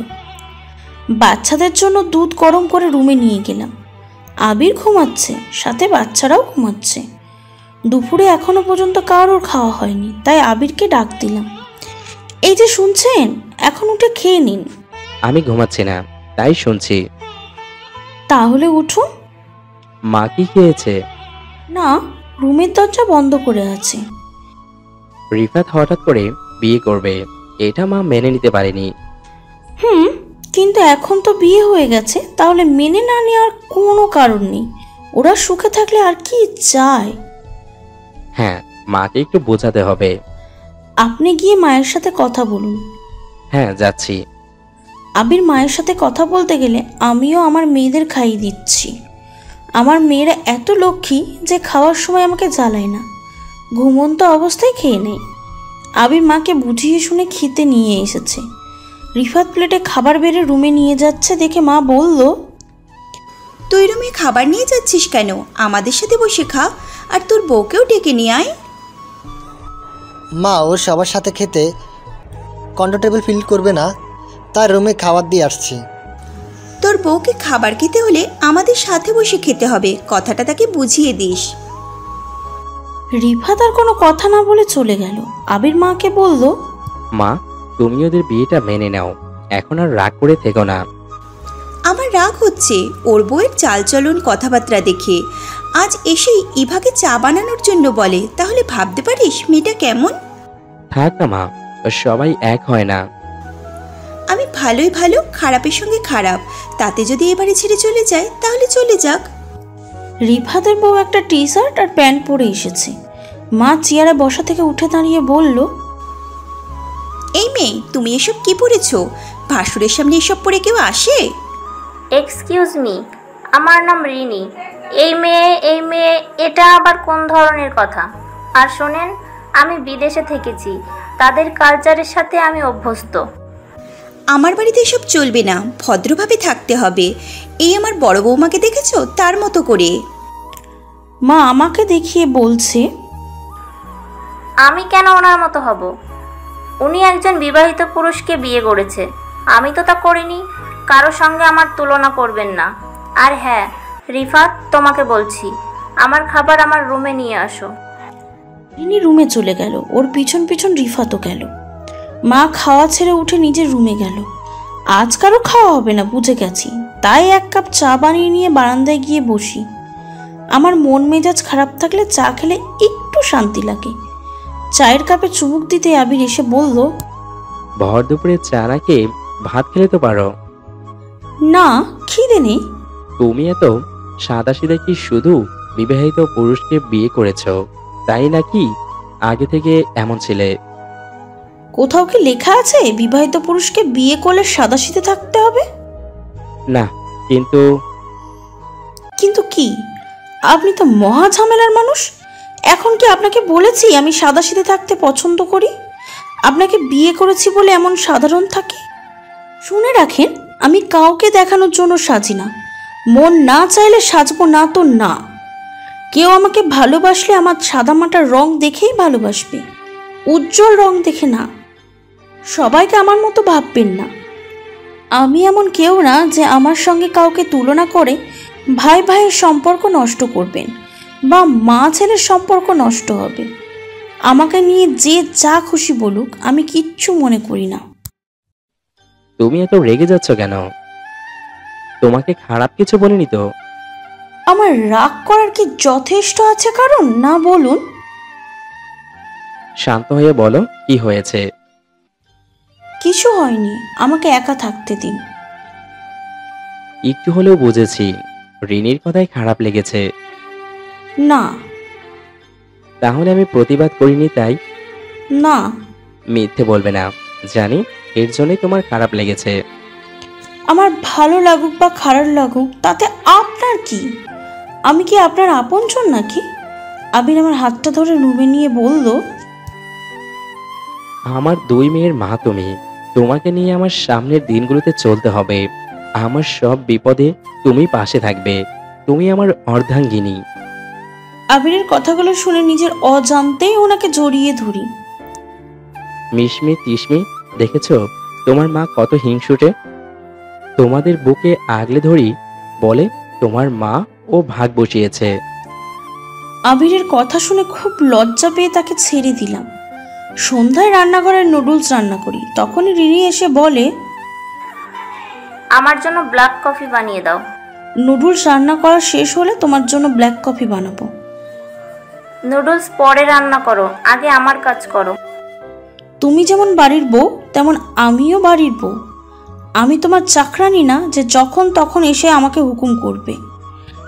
বাচ্চাদের জন্য দুধ গরম করে রুমে নিয়ে গেলাম। আবির ঘুমাচ্ছে, সাথে বাচ্চারাও ঘুমাচ্ছে। দুপুরে এখনো পর্যন্ত কারোর খাওয়া হয়নি, তাই আবিরকে ডাক দিলাম, এই যে শুনছেন, এখন উঠে খেয়ে নিন। আমি ঘুমাচ্ছি না, তাই শুনছি। তাহলে উঠুন। মা কি খেয়েছে? না, রুমের দরজা বন্ধ করে আছে। রিফাত হঠাৎ করে বিয়ে করবে, এটা মা মেনে নিতে পারেনি। কিন্তু এখন তো বিয়ে হয়ে গেছে, তাহলে মেনে না নেওয়ার কোনো কারণ নেই। ওরা সুখে থাকলে আর কি চায়। হ্যাঁ, মাকে একটু বোঝাতে হবে। আপনি গিয়ে মায়ের সাথে কথা বলুন। হ্যাঁ, যাচ্ছি। আবির মায়ের সাথে কথা বলতে গেলে আমিও আমার মেয়েদের খাইয়ে দিচ্ছি। আমার মেয়েরা এত লক্ষ্মী যে খাওয়ার সময় আমাকে জ্বালায় না, ঘুমন্ত অবস্থায় খেয়ে নেয়। আবির মাকে বুঝিয়ে শুনে খেতে নিয়ে এসেছে। রিফাত প্লেটে খাবার বেড়ে রুমে নিয়ে যাচ্ছে দেখে মা বলল, তুই রুমে খাবার নিয়ে যাচ্ছিস কেন? আমাদের সাথে বসে খা, আর তোর বউকেও ডেকে নিয়ে আয়। মা ওর সবার সাথে খেতে কমফোর্টেবল ফিল করবে না, তার রুমে খাবার দিয়ে আসছি। তোর বউকে খাবার খেতে হলে আমাদের সাথে বসে খেতে হবে, কথাটা তাকে বুঝিয়ে দিস। রিফাত আর কোনো কথা না বলে চলে গেল। আবির মাকে বলল, মা, তুমি ওদের বিয়েটা মেনে নাও, এখন আর রাগ করে থেকো না। আমার রাগ হচ্ছে ওর বউয়ের চালচলন, কথাবার্তা দেখে। আজ এসেই ইভাকে চা বানানোর জন্য বলে, তাহলে ভাবতে পারিস মেয়েটা কেমন। থাক না মা, সবাই এক হয় না। আমি ভালোই ভালো, খারাপের সঙ্গে খারাপ, তাতে যদি এবারে ছেড়ে চলে যায় তাহলে চলে যাক। রিফাতের বউ একটা টি শার্ট আর প্যান্ট পরে এসেছে। মা চেয়ারে বসা থেকে উঠে দাঁড়িয়ে বলল, এই মেয়ে, তুমি এসব কি পরেছো? ভাসুরের সামনে এসব পরে কেউ আসে? এক্সকিউজ মি, আমার নাম রিনি। এই মেয়ে এটা আবার কোন ধরনের কথা? আর শোনেন, আমি বিদেশে থেকেছি, তাদের কালচারের সাথে আমি অভ্যস্ত। আমার বাড়িতে এসব চলবে না, ভদ্রভাবে থাকতে হবে। এই আমার বড় বৌমাকে দেখেছো, তার মতো করে। মা আমাকে দেখিয়ে বলছে, আমি কেন ওনার মতো হব? উনি একজন বিবাহিত পুরুষকে বিয়ে করেছে, আমি তো তা করিনি। কারো সঙ্গে আমার তুলনা করবেন না। আর হ্যাঁ রিফাত, তোমাকে বলছি, আমার খাবার আমার রুমে নিয়ে আসো। রিনি রুমে চলে গেল, ওর পিছন পিছন রিফাতও গেল। মা খাওয়া ছেড়ে উঠে নিজের রুমে গেল। আজ কারো খাওয়া হবে না বুঝে গেছি, তাই এক কাপ চা বানিয়ে নিয়ে বারান্দায় গিয়ে বসি। আমার মন মেজাজ খারাপ থাকলে চা খেলে একটু শান্তি লাগে। চায়ের কাপে চুমুক দিতে আবির এসে বলল, ভর দুপুরে চা না খেয়ে ভাত খেলে তো পারো। না, খিদে নেই। তুমি এত সাদাসিধা কি শুধু বিবাহিত পুরুষকে বিয়ে করেছো তাই নাকি আগে থেকে এমন ছিলে? কোথাও কি লেখা আছে বিবাহিত পুরুষকে বিয়ে করলে সাদাসিধে থাকতে হবে? না, কিন্তু কিন্তু কি? আপনি তো মহা ঝামেলার মানুষ। এখন কি আপনাকে বলেছি আমি সাদাসিধে থাকতে পছন্দ করি? আপনাকে বিয়ে করেছি বলে এমন সাধারণ থাকি? শুনে রাখেন, আমি কাউকে দেখানোর জন্য সাজি না। মন না চাইলে সাজবো না তো না। কেউ আমাকে ভালোবাসলে আমার সাদামাটার রং দেখেই ভালোবাসবে, উজ্জ্বল রং দেখে না। সবাইকে আমার মতো ভাববেন না। আমি এমন কেউ না যে আমার সঙ্গে কাউকে তুলনা করে ভাই ভাইয়ের সম্পর্ক নষ্ট করবেন বা মা ছেলের সম্পর্ক নষ্ট হবে। আমাকে নিয়ে যে যা খুশি বলুক, আমি কিচ্ছু মনে করি না। তুমি এত রেগে যাচ্ছ কেন? তোমাকে খারাপ কিছু বলিনি তো। আমার রাগ করার কি যথেষ্ট আছে কারণ? না বলুন। শান্ত হয়ে বলো কি হয়েছে। কিছু হয়নি, আমাকে একা থাকতে দিন। একটু হলেও বুঝেছি রিনির কথায় খারাপ লেগেছে। না। তাহলে আমি প্রতিবাদ করিনি তাই? না। মিথ্যে বলবে না, জানি এর জন্যই তোমার খারাপ লেগেছে। আমার ভালো লাগুক বা খারাপ লাগুক তাতে আপনার কি? আমি কি আপনার আপনজন নাকি? আবির আমার হাতটা ধরে রুমে নিয়ে বলল, আমার 2 মেয়ের মা তুমি, তোমাকে নিয়ে আমার সামনের দিনগুলোতে চলতে হবে। আমার সব বিপদে তুমি পাশে থাকবে, তুমি আমার অর্ধাঙ্গিনী। আবিরের কথাগুলো শুনে নিজের অজান্তেই ওনাকে জড়িয়ে ধরি। মিশমি তিশমি, দেখেছো তোমার মা কত হিংসুটে? তোমাদের বুকে আগলে ধরি বলে তোমার মা ও ভাগ বসিয়েছে। আবিরের কথা শুনে খুব লজ্জা পেয়ে তাকে ছেড়ে দিলাম। সন্ধ্যায় রান্নাঘরের নুডলস রান্না করি, তখনই রিনি এসে বলে, আমার জন্য ব্ল্যাক কফি বানিয়ে দাও। নুডলস রান্না করা শেষ হলে তোমার জন্য ব্ল্যাক কফি বানাবো। নুডলস পরে রান্না করো, আগে আমার কাজ করো। তুমি যেমন বাড়ির বউ তেমন আমিও বাড়ির বউ। আমি তোমার চাকরানি না যে যখন তখন এসে আমাকে হুকুম করবে।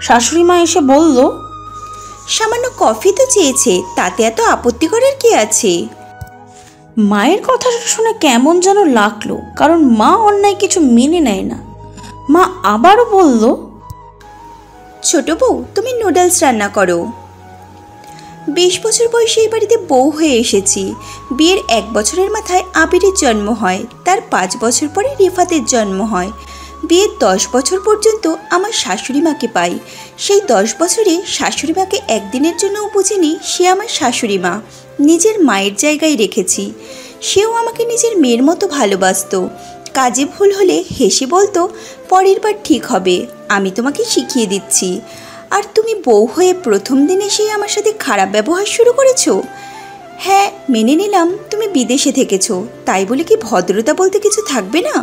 শাশুড়ি মা এসে বলল, সামান্য কফি তো চেয়েছে, তাতে এত আপত্তি করার কি আছে? মায়ের কথা শুনে কেমন যেন লাগলো, কারণ মা অন্যায় কিছু মেনে নেয় না। মা আবারও বলল, ছোট বউ তুমি নুডলস রান্না করো। 20 বছর বয়সে এই বাড়িতে বউ হয়ে এসেছি। বিয়ের 1 বছরের মাথায় আবিরের জন্ম হয়, তার 5 বছর পরে রিফাতের জন্ম হয়। বিয়ের 10 বছর পর্যন্ত আমার শাশুড়ি মাকে পাই। সেই 10 বছরে শাশুড়ি মাকে একদিনের জন্যও বুঝিনি সে আমার শাশুড়ি মা। নিজের মায়ের জায়গায় রেখেছি। সেও আমাকে নিজের মেয়ের মতো ভালোবাসতো। কাজে ভুল হলে হেসে বলতো, পরের বার ঠিক হবে, আমি তোমাকে শিখিয়ে দিচ্ছি। আর তুমি বউ হয়ে প্রথম দিন এসেই আমার সাথে খারাপ ব্যবহার শুরু করেছো। হ্যাঁ, মেনে নিলাম তুমি বিদেশে থেকেছো, তাই বলে কি ভদ্রতা বলতে কিছু থাকবে না?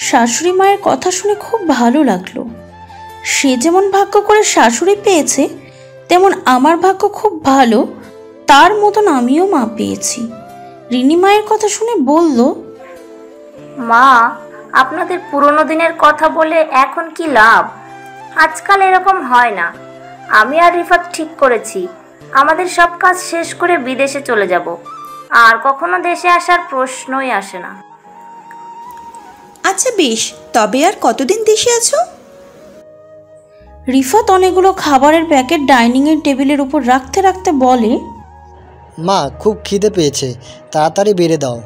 শাশুড়ি মায়ের কথা শুনে খুব ভালো লাগলো। সে যেমন ভাগ্য করে শাশুড়ি পেয়েছে, তেমন আমার ভাগ্য খুব ভালো, তার মতন আমিও মা পেয়েছি। রিনি মায়ের কথা শুনে বলল, মা, আপনাদের পুরনো দিনের কথা বলে এখন কি লাভ? আজকাল এরকম হয় না। আমি আর রিফাত ঠিক করেছি, আমাদের সব কাজ শেষ করে বিদেশে চলে যাব। আর কখনো দেশে আসার প্রশ্নই আসে না। আচ্ছা বেশ, তবে আর কতদিন দেশে আছো? রিফাত অনেকগুলো খাবারের প্যাকেট ডাইনিংয়ের টেবিলের উপর রাখতে রাখতে বলে, মা খুব খিদে পেয়েছে, তাড়াতাড়ি বেড়ে দাও।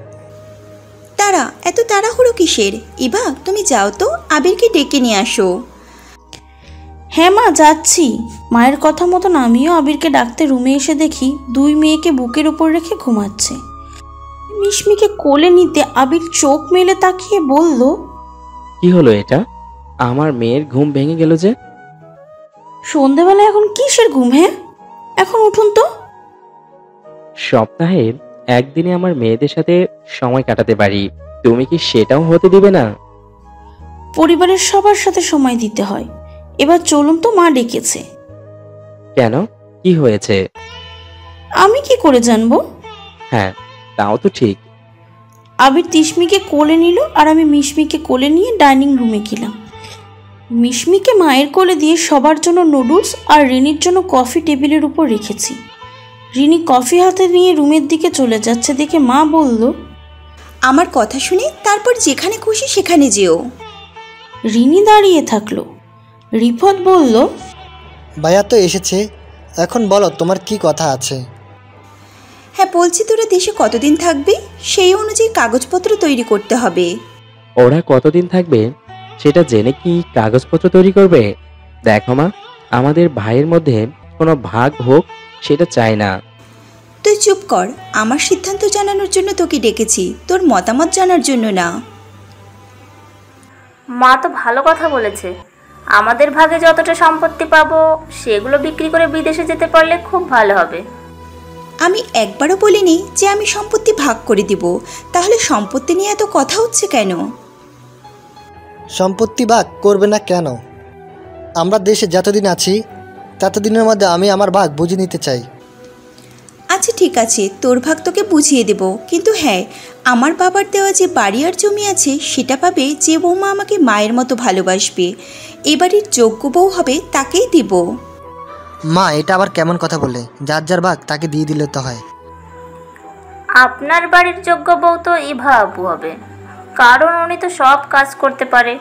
তারা এত তাড়াহুড়ো কিসের? ইভা তুমি যাও তো, আবিরকে ডেকে নিয়ে আসো। হ্যাঁ মা, যাচ্ছি। মায়ের কথা মতন আমিও আবিরকে ডাকতে রুমে এসে দেখি 2 মেয়েকে বুকের উপর রেখে ঘুমাচ্ছে। মিশমিকে কোলে নিতে আবির চোখ মেলে তাকিয়ে বলল, কি হলো এটা? আমার মেয়ের ঘুম ভেঙে গেল যে। সন্ধেবেলা এখন কিসের ঘুম? হ্যাঁ, এখন উঠুন তো। সপ্তাহের একদিনে আমার মেয়েদের সাথে সময় কাটাতে পারি, তুমি কি সেটাও হতে দিবে না? পরিবারের সবার সাথে সময় দিতে হয়। এবার চলুন তো, মা ডেকেছে। কেন, কি হয়েছে? আমি কি করে জানবো? হ্যাঁ, তাও তো ঠিক। আবির তিশমিকে কোলে নিল আর আমি মিশমিকে কোলে নিয়ে ডাইনিং রুমে গেলাম। মিশমিকে মায়ের কোলে দিয়ে সবার জন্য নুডলস আর রিনির জন্য কফি টেবিলের উপর রেখেছি। রিনি কফি হাতে নিয়ে রুমের দিকে চলে যাচ্ছে দেখে মা বলল, আমার কথা শুনে তারপর যেখানে খুশি সেখানে যেও। রিনি দাঁড়িয়ে থাকলো। রিফাত বলল, ভাইয়া তো এসেছে, এখন বলো তোমার কি কথা আছে। হ্যাঁ বলছি, তোরা দেশে কতদিন থাকবি সেই অনুযায়ী কাগজপত্র তৈরি করতে হবে। ওরা কতদিন থাকবে সেটা জেনে কি কাগজপত্র তৈরি করবে? দেখো মা, আমাদের ভাইয়ের মধ্যে কোনো ভাগ হোক সেটা চাই না। তুই চুপ কর, আমার সিদ্ধান্ত জানানোর জন্য তোকে ডেকেছি, তোর মতামত জানার জন্য না। মা তো ভালো কথা বলেছে। আমাদের ভাগে যতটা সম্পত্তি পাবো সেগুলো বিক্রি করে বিদেশে যেতে পারলে খুব ভালো হবে। আমি একবারও বলিনি যে আমি সম্পত্তি ভাগ করে দিব, তাহলে সম্পত্তি নিয়ে এত কথা হচ্ছে কেন? সম্পত্তি ভাগ করবে না কেন? আমরা দেশে যতদিন আছি ততদিনের মধ্যে আমি আমার ভাগ বুঝে নিতে চাই। আচ্ছা ঠিক আছে, তোর ভাগ তোকে বুঝিয়ে দেব, কিন্তু হ্যাঁ, আমার বাবার দেওয়া যে বাড়ি আর জমি আছে সেটা পাবে যে বৌমা আমাকে মায়ের মতো ভালোবাসবে। এবারের যোগ্য বউ হবে তাকেই দেব। মা, এটা আবার কেমন কথা বলে? যার যার ভাগ তাকে দিয়ে দিলে তো হয়। আপনার বাড়ির যোগ্য বউ তো ইভা আপু হবে, কারণ উনি তো সব কাজ করতে পারে,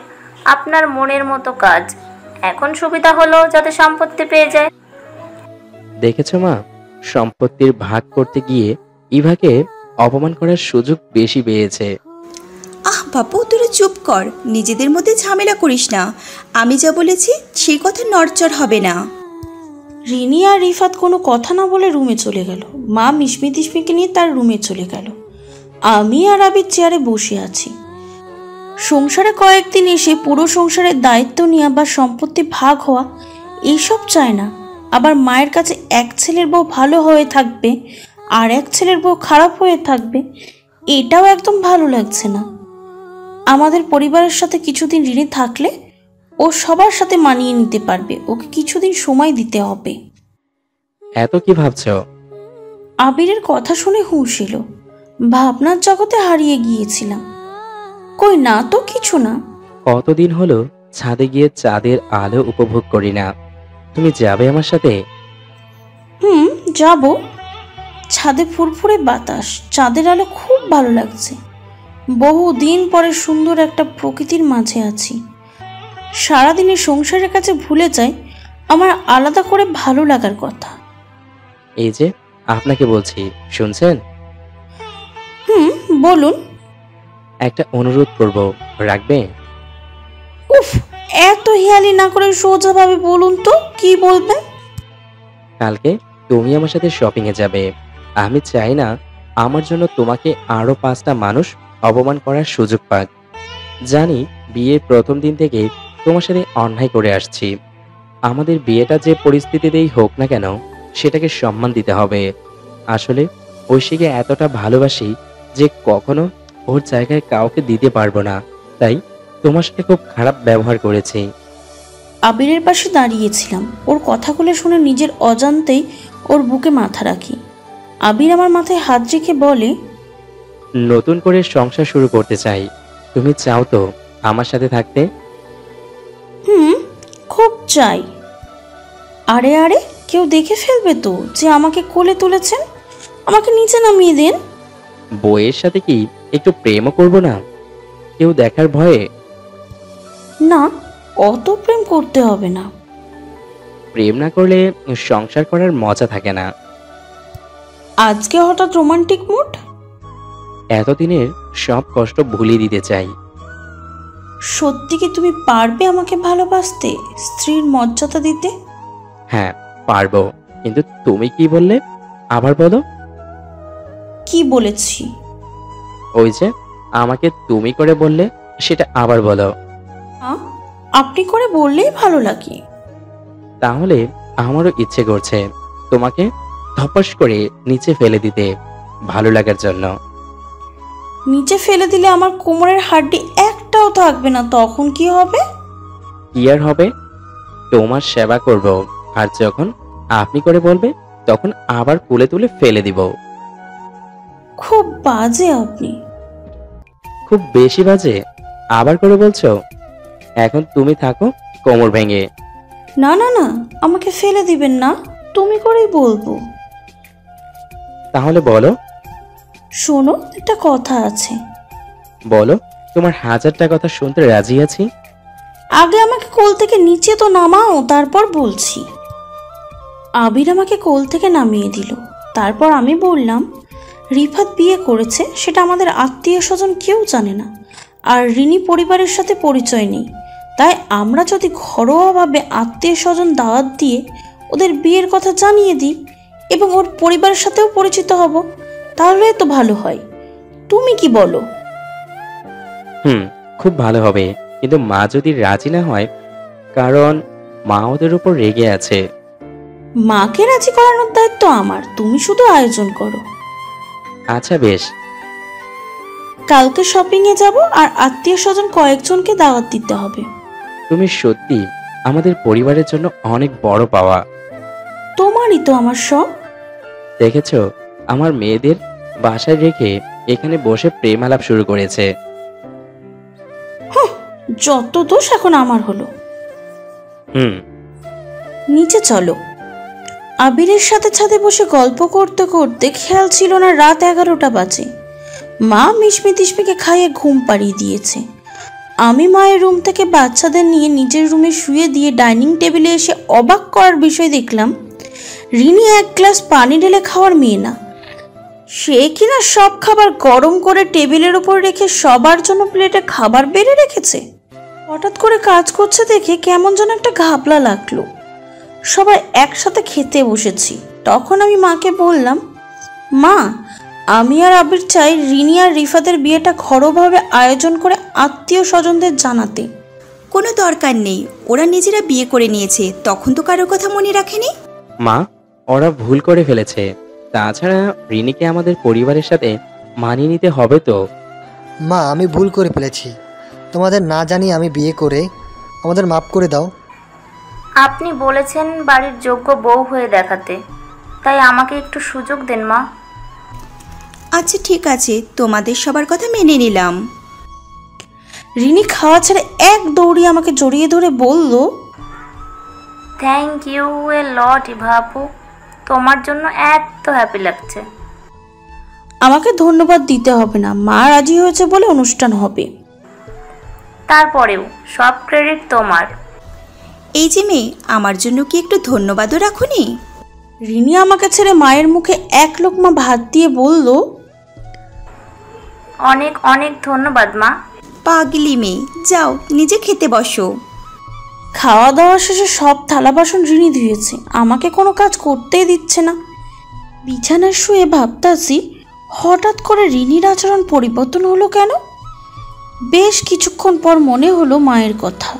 আপনার মনের মতো কাজ। এখন সুবিধা হলো যাতে সম্পত্তি পেয়ে যায়। দেখেছো মা, সম্পত্তির ভাগ করতে গিয়ে ইভাকে অপমান করার সুযোগ বেশি পেয়েছে। আহ বাপু, তোরা চুপ কর, নিজেদের মধ্যে ঝামেলা করিস না। আমি যা বলেছি সেই কথা নড়চড় হবে না। রিনি আর রিফাত কোনো কথা না বলে রুমে চলে গেল। মা মিশমি তিশমিকে নিয়ে তার রুমে চলে গেল। আমি আর আবির চেয়ারে বসে আছি। সংসারে কয়েকদিন এসে পুরো সংসারের দায়িত্ব নেওয়া বা সম্পত্তি ভাগ হওয়া এইসব চায় না। আবার মায়ের কাছে এক ছেলের বউ ভালো হয়ে থাকবে আর এক ছেলের বউ খারাপ হয়ে থাকবে, এটাও একদম ভালো লাগছে না। আমাদের পরিবারের সাথে কিছুদিন রিনি থাকলে ও সবার সাথে মানিয়ে নিতে পারবে, ওকে কিছুদিন সময় দিতে হবে। এত কি ভাবছো? আবিরের কথা শুনে হুঁশ এলো। ভাবনার জগতে হারিয়ে গিয়েছিলাম। কই না তো, কিছু না। কতদিন হলো ছাদে গিয়ে চাঁদের আলো উপভোগ করি না। তুমি যাবে আমার সাথে? যাব। ছাদে ফুরফুরে বাতাস, চাঁদের আলো খুব ভালো লাগছে। বহুদিন পরে সুন্দর একটা প্রকৃতির মাঝে আছি। সারাদিনের সংসারের কাছে ভুলে যাই আমার আলাদা করে ভালো লাগার কথা। এই যে আপনাকে বলছি, শুনছেন? বলুন। একটা অনুরোধ করব, রাখবে? উফ, এত হিয়ালি না করে সোজাভাবে বলুন তো, কি বলবেন? কালকে তুমি আমার সাথে শপিং এ যাবে। আমি চাই না আমার জন্য তোমাকে আরো 5টা মানুষ অপমান করার সুযোগ পাক। জানি বিয়ের প্রথম দিন থেকে তোমার সাথে অন্যায় করে আসছি। আমাদের বিয়েটা যে পরিস্থিতিতেই হোক না কেন, সেটাকে সম্মান দিতে হবে। আসলে ঐশীকে এতটা ভালোবাসি যে কখনো ওর জায়গায় কাউকে দিতে পারবো না, তাই তোমার সাথে খুব খারাপ ব্যবহার করেছি। আবিরের পাশে দাঁড়িয়েছিলাম। ওর কথাগুলো শুনে নিজের অজান্তেই ওর বুকে মাথা রাখি। আবির আমার মাথায় হাত রেখে বলে, নতুন করে সংসার শুরু করতে চাই। তুমি চাও তো আমার সাথে থাকতে? খুব চাই। আরে আরে, কেউ দেখে ফেলবে তো যে আমাকে কোলে তুলেছেন। আমাকে নিচে নামিয়ে দেন। বইয়ের সাথে কি একটু প্রেমও করব না, কেউ দেখার ভয়ে? না, অত প্রেম করতে হবে না। প্রেম না করলে সংসার করার মজা থাকে না। আজকে হঠাৎ রোমান্টিক মুড? এতদিনের সব কষ্ট ভুলিয়ে দিতে চাই। সত্যি কি তুমি পারবে আমাকে ভালোবাসতে, স্ত্রীর মর্যাদা দিতে? হ্যাঁ পারবো, কিন্তু তুমি কি বললে আবার বলো। কি বলেছি? ওই যে আমাকে তুমি করে বললে, সেটা আবার বলো। আপনি করে বললেই ভালো লাগে। তাহলে আমারও ইচ্ছে করছে তোমাকে ধপাস করে নিচে ফেলে দিতে, ভালো লাগার জন্য। নিচে ফেলে দিলে আমার কোমরের হাড্ডি একটাও থাকবে না, তখন কি হবে? কি আর হবে, তোমার সেবা করব, আর যখন আপনি করে বলবে তখন আবার কুলে তুলে ফেলে দিব। খুব বাজে আপনি। খুব বেশি বাজে আবার করে বলছো? এখন তুমি থাকো কোমর ভেঙে। না না না, আমাকে ফেলে দিবেন না, তুমি করেই বলবো। তাহলে বলো। শোনো, একটা কথা আছে। বলো, তোমার 1000টা কথা শুনতে রাজি আছি। আগে আমাকে কোল থেকে নিচে তো নামাও, তারপর বলছি। আবির আমাকে কোল থেকে নামিয়ে দিল। তারপর আমি বললাম, রিফাত বিয়ে করেছে, সেটা আমাদের আত্মীয় স্বজন কেউ জানে না, আর রিনি পরিবারের সাথে পরিচয় নেই। তাই আমরা যদি ঘরোয়াভাবে আত্মীয় স্বজন দাওয়াত দিয়ে ওদের বিয়ের কথা জানিয়ে দিই এবং ওর পরিবারের সাথেও পরিচিত হব, তাহলে তো ভালো হয়। তুমি কি বলো? খুব ভালো হবে, কিন্তু মা যদি রাজি না হয়, কারণ মা ওদের উপর রেগে আছে। মাকে রাজি করানোর দায়িত্ব আমার, তুমি শুধু আয়োজন করো। আচ্ছা বেশ। কালকে শপিং এ যাব, আর আত্মীয় স্বজন কয়েকজনকে দাওয়াত দিতে হবে। তুমি সত্যি আমাদের পরিবারের জন্য অনেক বড় পাওয়া। তোমারই তো আমার সব। দেখেছো, আমার মেয়েদের বাসায় রেখে এখানে বসে প্রেম আলাপ শুরু করেছে। যত দোষ এখন আমার হলো। নিচে চলো। আবিরের সাথে ছাদে বসে গল্প করতে করতে খেয়াল ছিল না রাত 11টা বাজে। মা মিশমি তিশমিকে খাইয়ে ঘুম পাড়িয়ে দিয়েছে। আমি মায়ের রুম থেকে বাচ্চাদের নিয়ে নিজের রুমে শুয়ে দিয়ে ডাইনিং টেবিলে এসে অবাক করার বিষয় দেখলাম, রিনি এক গ্লাস পানি ঢেলে খাওয়ার মেয়ে না, সে কিনা সব খাবার গরম করে টেবিলের উপর রেখে সবার জন্য প্লেটে খাবার বেড়ে রেখেছে। হঠাৎ করে কাজ করছে দেখে কেমন যেন একটা ঘাবলা লাগলো। সবাই একসাথে খেতে বসেছি। তখন আমি মাকে বললাম, মা, আমি আর আবির চাই রিনি আর রিফাতের বিয়েটা ঘরোয়াভাবে আয়োজন করে আত্মীয় স্বজনদের জানাতে। কোনো দরকার নেই, ওরা নিজেরা বিয়ে করে নিয়েছে, তখন তো কারোর কথা মনে রাখেনি। মা, ওরা ভুল করে ফেলেছে। তাছাড়া রিনিকে আমাদের পরিবারের সাথে মানিয়ে নিতে হবে তো। মা, আমি ভুল করে ফেলেছি, তোমাদের না জানি আমি বিয়ে করে, আমাদের মাফ করে দাও। আপনি বলেছেন বাড়ির যোগ্য বউ হয়ে দেখাতে, তাই আমাকে একটু সুযোগ দেন মা। আচ্ছা ঠিক আছে, তোমাদের সবার কথা মেনে নিলাম। রিনি খাওয়া ছেড়ে এক দৌড়ে আমাকে জড়িয়ে ধরে বলল, থ্যাংক ইউ এ লট ইভা আপু, তোমার জন্য এত হ্যাপি লাগছে। আমাকে ধন্যবাদ দিতে হবে না, মা রাজি হয়েছে বলে অনুষ্ঠান হবে। তারপরেও সব ক্রেডিট তোমার। এই যে মেয়ে, আমার জন্য কি একটু ধন্যবাদও রাখুনি? রিনি আমাকে ছেড়ে মায়ের মুখে এক লোকমা ভাত দিয়ে বলল, অনেক অনেক ধন্যবাদ মা। পাগলি মেয়ে, যাও নিজে খেতে বসো। খাওয়া দাওয়া শেষে সব থালা বাসন রিনি ধুয়েছে, আমাকে কোনো কাজ করতেই দিচ্ছে না। বিছানায় শুয়ে ভাবতাছি, হঠাৎ করে রিনির আচরণ পরিবর্তন হলো কেন? বেশ কিছুক্ষণ পর মনে হলো মায়ের কথা।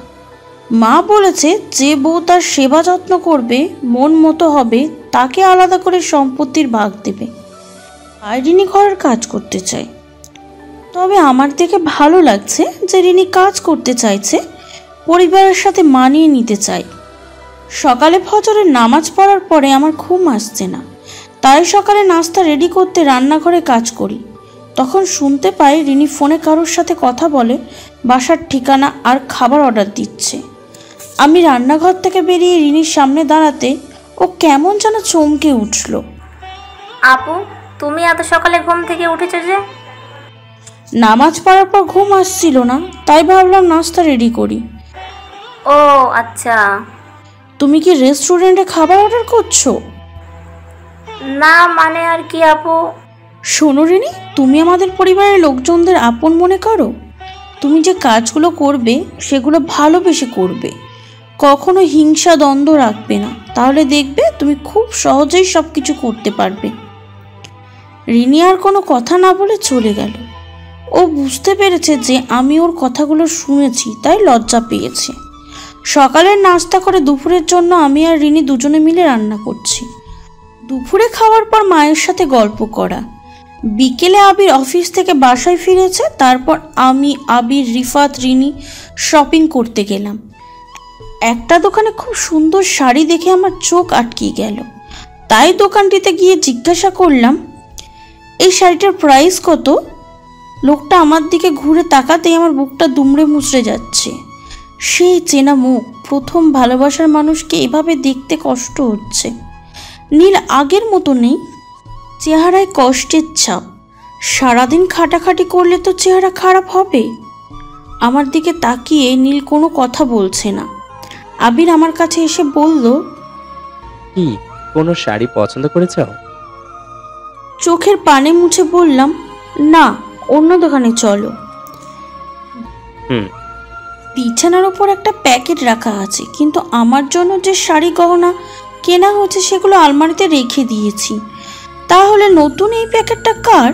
মা বলেছে যে বউ তার সেবা যত্ন করবে, মন মতো হবে, তাকে আলাদা করে সম্পত্তির ভাগ দেবে। আর রিনি ঘরের কাজ করতে চায়। তবে আমার দেখে ভালো লাগছে যে রিনি কাজ করতে চাইছে, পরিবারের সাথে মানিয়ে নিতে চাই। সকালে ফজরের নামাজ পড়ার পরে আমার ঘুম আসছে না, তাই সকালে নাস্তা রেডি করতে রান্নাঘরে কাজ করি। তখন শুনতে পাই রিনি ফোনে কারোর সাথে কথা বলে, বাসার ঠিকানা আর খাবার অর্ডার দিচ্ছে। আমি রান্নাঘর থেকে বেরিয়ে রিনির সামনে দাঁড়াতে ও কেমন যেন চমকে উঠল। আপু, তুমি এত সকালে ঘুম থেকে উঠেছো যে? নামাজ পড়ার পর ঘুম আসছিল না, তাই ভাবলাম নাস্তা রেডি করি। ও আচ্ছা। তুমি কি রেস্টুরেন্টে খাবার অর্ডার করছো? না মানে আর কি আপু। শোনো রিনি, তুমি আমাদের পরিবারের লোকজনদের আপন মনে করো। তুমি যে কাজগুলো করবে সেগুলো ভালোবেসে করবে, কখনো হিংসা দ্বন্দ্ব রাখবে না, তাহলে দেখবে তুমি খুব সহজেই সব কিছু করতে পারবে। রিনি আর কোনো কথা না বলে চলে গেল। ও বুঝতে পেরেছে যে আমি ওর কথাগুলো শুনেছি, তাই লজ্জা পেয়েছে। সকালের নাস্তা করে দুপুরের জন্য আমি আর রিনি দুজনে মিলে রান্না করছি। দুপুরে খাওয়ার পর মায়ের সাথে গল্প করা। বিকেলে আবির অফিস থেকে বাসায় ফিরেছে, তারপর আমি, আবির, রিফাত, রিনি শপিং করতে গেলাম। একটা দোকানে খুব সুন্দর শাড়ি দেখে আমার চোখ আটকে গেল, তাই দোকানটিতে গিয়ে জিজ্ঞাসা করলাম, এই শাড়িটার প্রাইস কত? লোকটা আমার দিকে ঘুরে তাকাতেই আমার বুকটা দুমড়ে মুচড়ে যাচ্ছে। সেই চেনা মুখ, প্রথম ভালোবাসার মানুষকে এভাবে দেখতে কষ্ট হচ্ছে। নীল আগের মতো নেই, চেহারায় কষ্টের ছাপ। সারাদিন খাটাখাটি করলে তো চেহারা খারাপ হবে। আমার দিকে তাকিয়ে নীল কোনো কথা বলছে না। আবির আমার কাছে এসে বলল, কি কোনো শাড়ি পছন্দ করেছ? চোখের পানে মুছে বললাম, না, অন্য দোকানে চলো। বিছানার উপর একটা প্যাকেট রাখা আছে, কিন্তু আমার জন্য যে শাড়ি গহনা কেনা হয়েছে সেগুলো আলমারিতে রেখে দিয়েছি। তাহলে নতুন এই প্যাকেটটা কার?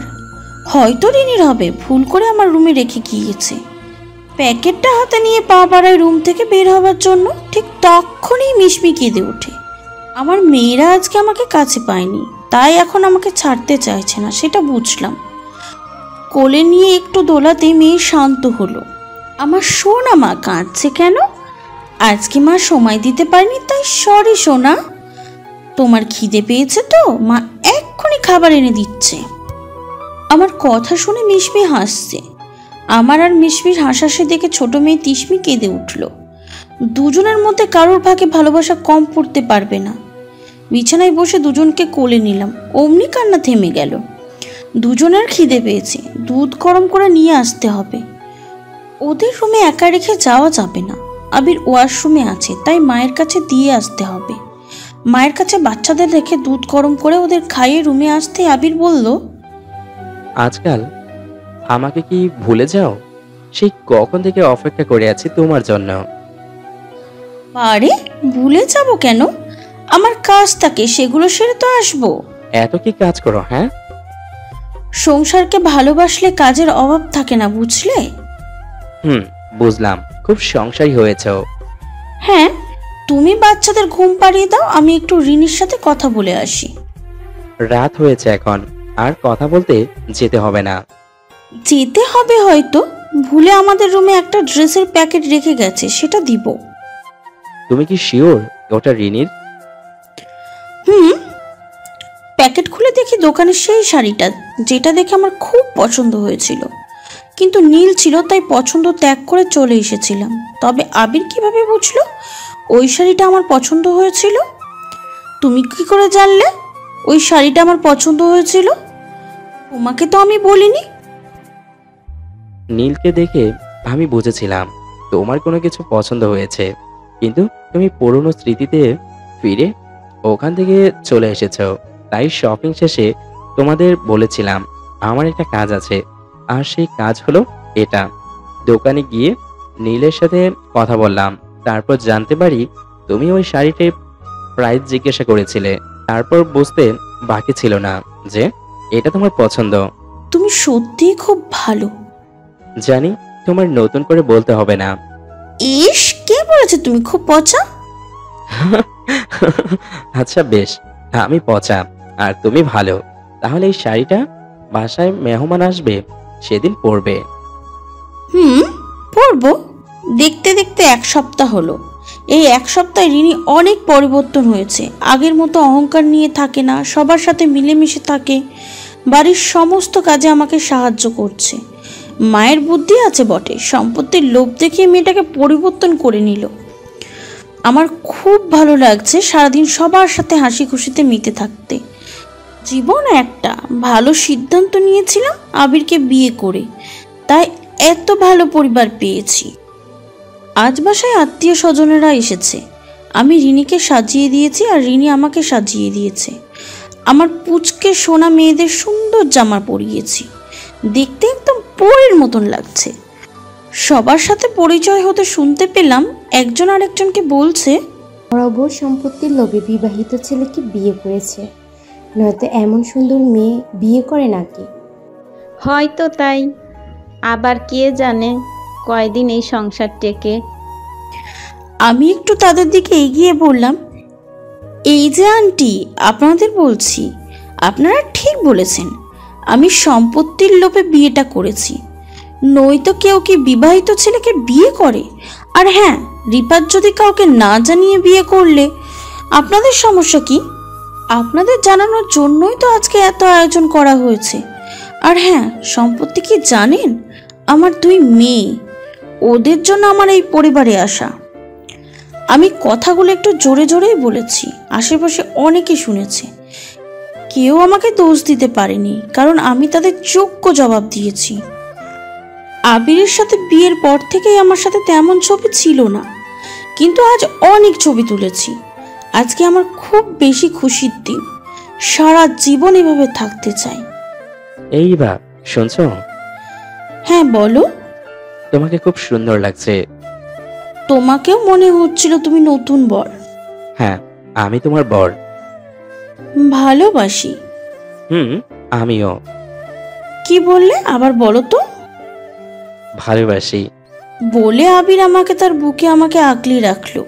হয়তো রিনির হবে, ভুল করে আমার রুমে রেখে গিয়েছে। প্যাকেটটা হাতে নিয়ে পা বাড়ায় রুম থেকে বের হবার জন্য, ঠিক তখনই মিশমি কেঁদে ওঠে। আমার মেয়েরা আজকে আমাকে কাছে পায়নি, তাই এখন আমাকে ছাড়তে চাইছে না, সেটা বুঝলাম। কোলে নিয়ে একটু দোলাতে মেয়ে শান্ত হলো। আমার সোনা মা কাঁদছে কেন? আজকে মা সময় দিতে পারেনি, তাই সরি সোনা। তোমার খিদে পেয়েছে তো? মা এক এক্ষুনি খাবার এনে দিচ্ছে। আমার কথা শুনে মিশমি হাসছে। আমার আর মিশমির হাসাহাসি দেখে ছোট মেয়ে তিশমি কেঁদে উঠল। দুজনের মধ্যে কারোর ভাগে ভালোবাসা কম পড়তে পারবে না। বিছানায় বসে দুজনকে কোলে নিলাম, অমনি কান্না থেমে গেল। দুজনের খিদে পেয়েছে, দুধ গরম করে নিয়ে আসতে হবে। ওদের রুমে একা রেখে যাওয়া যাবে না, আবির ওয়াশরুমে আছে, তাই মায়ের কাছে দিয়ে আসতে হবে। মায়ের কাছে বাচ্চাদের রেখে দুধ গরম করে ওদের খাইয়ে রুমে আসতে আবির বলল, আজকাল আমাকে কি ভুলে যাও? সেই কখন থেকে অপেক্ষা করে আছি তোমার জন্য। আরে ভুলে যাব কেন? আমার কাজ থাকে, সেগুলো সেরে তো আসবো। এত কি কাজ করো? হ্যাঁ, সংসারকে ভালোবাসলে কাজের অভাব থাকে না, বুঝলে? বুঝলাম, খুব সংসারী হয়েছ। হ্যাঁ, তুমি বাচ্চাদের ঘুম পাড়িয়ে দাও, আমি একটু রিনির সাথে কথা বলে আসি। রাত হয়েছে, এখন আর কথা বলতে যেতে হবে না। যেতে হবে হয়তো, ভুলে আমাদের রুমে একটা ড্রেসের প্যাকেট রেখে গেছে, সেটা দিব। তুমি কি শিওর ওটা রিনির? প্যাকেট খুলে দেখি দোকানের সেই শাড়িটা, যেটা দেখে আমার খুব পছন্দ হয়েছিল, কিন্তু নীল ছিল, তাই পছন্দ ত্যাগ করে চলে এসেছিলাম। তবে আবির কিভাবে বুঝলো ওই শাড়িটা আমার পছন্দ হয়েছিল? তুমি কি করে জানলে ওই শাড়িটা আমার পছন্দ হয়েছিল? তোমাকে তো আমি বলিনি। নীলকে দেখে আমি বুঝেছিলাম তোমার কোনো কিছু পছন্দ হয়েছে, কিন্তু তুমি পুরনো স্মৃতিতে ফিরে ওখান থেকে চলে এসেছো। তাই শপিং শেষে তোমাদের বলেছিলাম আমার একটা কাজ আছে, আর সেই কাজ হলো এটা। দোকানে গিয়ে নীলের সাথে কথা বললাম, তারপর জানতে পারি তুমি ওই শাড়িটির প্রাইস জিজ্ঞাসা করেছিলে। তারপর বুঝতে বাকি ছিল না যে এটা তোমার পছন্দ। তুমি সত্যিই খুব ভালো। জানি, তোমার নতুন করে বলতে হবে না। ইস, কে বলেছে তুমি খুব পচা? আচ্ছা বেশ, আমি পচা আর তুমি ভালো। তাহলে এই শাড়িটা বাসায় মেহমান আসবে সেদিন পরবে। পরবো। দেখতে দেখতে 1 সপ্তাহ হলো। এই 1 সপ্তাহে রিনি অনেক পরিবর্তন হয়েছে। আগের মতো অহংকার নিয়ে থাকে না, সবার সাথে মিলেমিশে থাকে, বাড়ির সমস্ত কাজে আমাকে সাহায্য করছে। মায়ের বুদ্ধি আছে বটে, সম্পত্তির লোভ দেখিয়ে মেয়েটাকে পরিবর্তন করে নিল। আমার খুব ভালো লাগছে সারাদিন সবার সাথে হাসি খুশিতে মেতে থাকতে। জীবন একটা ভালো সিদ্ধান্ত নিয়েছিলাম আবিরকে বিয়ে করে, তাই এত ভালো পরিবার পেয়েছি। আজ বাসায় আত্মীয় স্বজনেরা এসেছে। আমি রিনিকে সাজিয়ে দিয়েছি আর রিনি আমাকে সাজিয়ে দিয়েছে। আমার পুচকে সোনা মেয়েদের সুন্দর জামা পরিয়েছি, দেখতে একদম পরীর মতন লাগছে। সবার সাথে পরিচয় হতে শুনতে পেলাম একজন আরেকজনকে বলছে, বড় সম্পত্তির লোভে বিবাহিত ছেলেকে বিয়ে করেছে, নয়তো এমন সুন্দর মেয়ে বিয়ে করে নাকি? হয়তো তাই, আবার কে জানে কয়দিন এই সংসার টেকে। আমি একটু তাদের দিকে এগিয়ে বললাম, এই যে আন্টি, আপনাদের বলছি, আপনারা ঠিক বলেছেন, আমি সম্পত্তির লোভে বিয়েটা করেছি, নয়তো কেউ কি বিবাহিত ছেলেকে বিয়ে করে? আর হ্যাঁ, রিপাত যদি কাউকে না জানিয়ে বিয়ে করলে আপনাদের সমস্যা কি? আপনাদের জানানোর জন্যই তো আজকে এত আয়োজন করা হয়েছে। আর হ্যাঁ, সম্পত্তি কি জানেন? আমার 2 মেয়ে, ওদের জন্য আমার এই পরিবারে আসা। আমি কথাগুলো একটু জোরে জোরেই বলেছি, আশেপাশে অনেকে শুনেছে। কেউ আমাকে দোষ দিতে পারেনি, কারণ আমি তাদের যোগ্য জবাব দিয়েছি। আবিরের সাথে বিয়ের পর থেকেই আমার সাথে তেমন ছবি ছিল না, কিন্তু আজ অনেক ছবি তুলেছি। আজকে আমার খুব বেশি খুশির দিন, সারা জীবন এভাবে থাকতে চাই। এই বা শুনছো? হ্যাঁ বলো। তোমাকে খুব সুন্দর লাগছে। তোমাকেও মনে হচ্ছিল তুমি নতুন বর। হ্যাঁ, আমি তোমার বর। ভালোবাসি। আমিও। কি বললে? আবার বলো তো। ভালোবাসি বলে আবির আমাকে তার বুকে আমাকে আগলিয়ে রাখলো।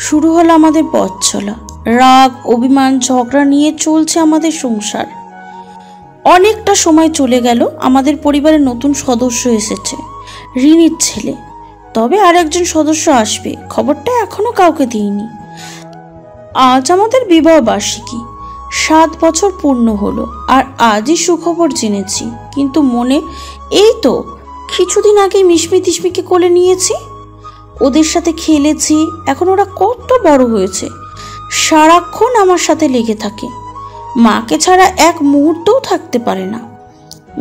শুরু হলো আমাদের পথ চলা। রাগ, অভিমান, ঝগড়া নিয়ে চলছে আমাদের সংসার। অনেকটা সময় চলে গেল। আমাদের পরিবারে নতুন সদস্য এসেছে, রিনির ছেলে। তবে আরেকজন সদস্য আসবে, খবরটা এখনো কাউকে দিইনি। আজ আমাদের বিবাহ বার্ষিকী। 7 বছর পূর্ণ হলো আর আজই সুখবর জেনেছি, কিন্তু মনে এই তো কিছুদিন আগে মিশমি তিশমিকে কোলে নিয়েছি, ওদের সাথে খেলেছি, এখন ওরা কত বড় হয়েছে, সারাক্ষণ আমার সাথে লেগে থাকে, মাকে ছাড়া এক মুহূর্তও থাকতে পারে না।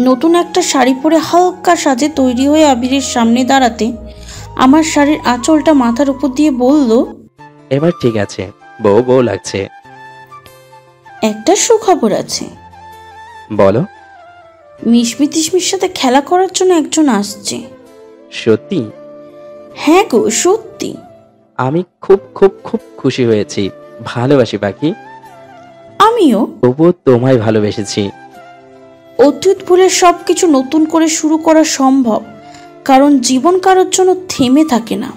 নতুন একটা শাড়ি পরে হালকা সাজে তৈরি হয়ে আবিরের সামনে দাঁড়াতে আমার শাড়ির আঁচলটা মাথার উপর দিয়ে বলল, এবার ঠিক আছে, বউ বউ লাগছে। একটা সুখবর আছে। বলো। মিশমি তিশমির সাথে খেলা করার জন্য একজন আসছে। সত্যি? হ্যাঁ গো, সত্যি। আমি খুব খুব খুব খুশি হয়েছি। ভালোবাসি পাখি। আমিও। তবুও তোমায় ভালোবেসেছি। অতীত ভুলে সবকিছু নতুন করে শুরু করা সম্ভব, কারণ জীবন কারোর জন্য থেমে থাকে না।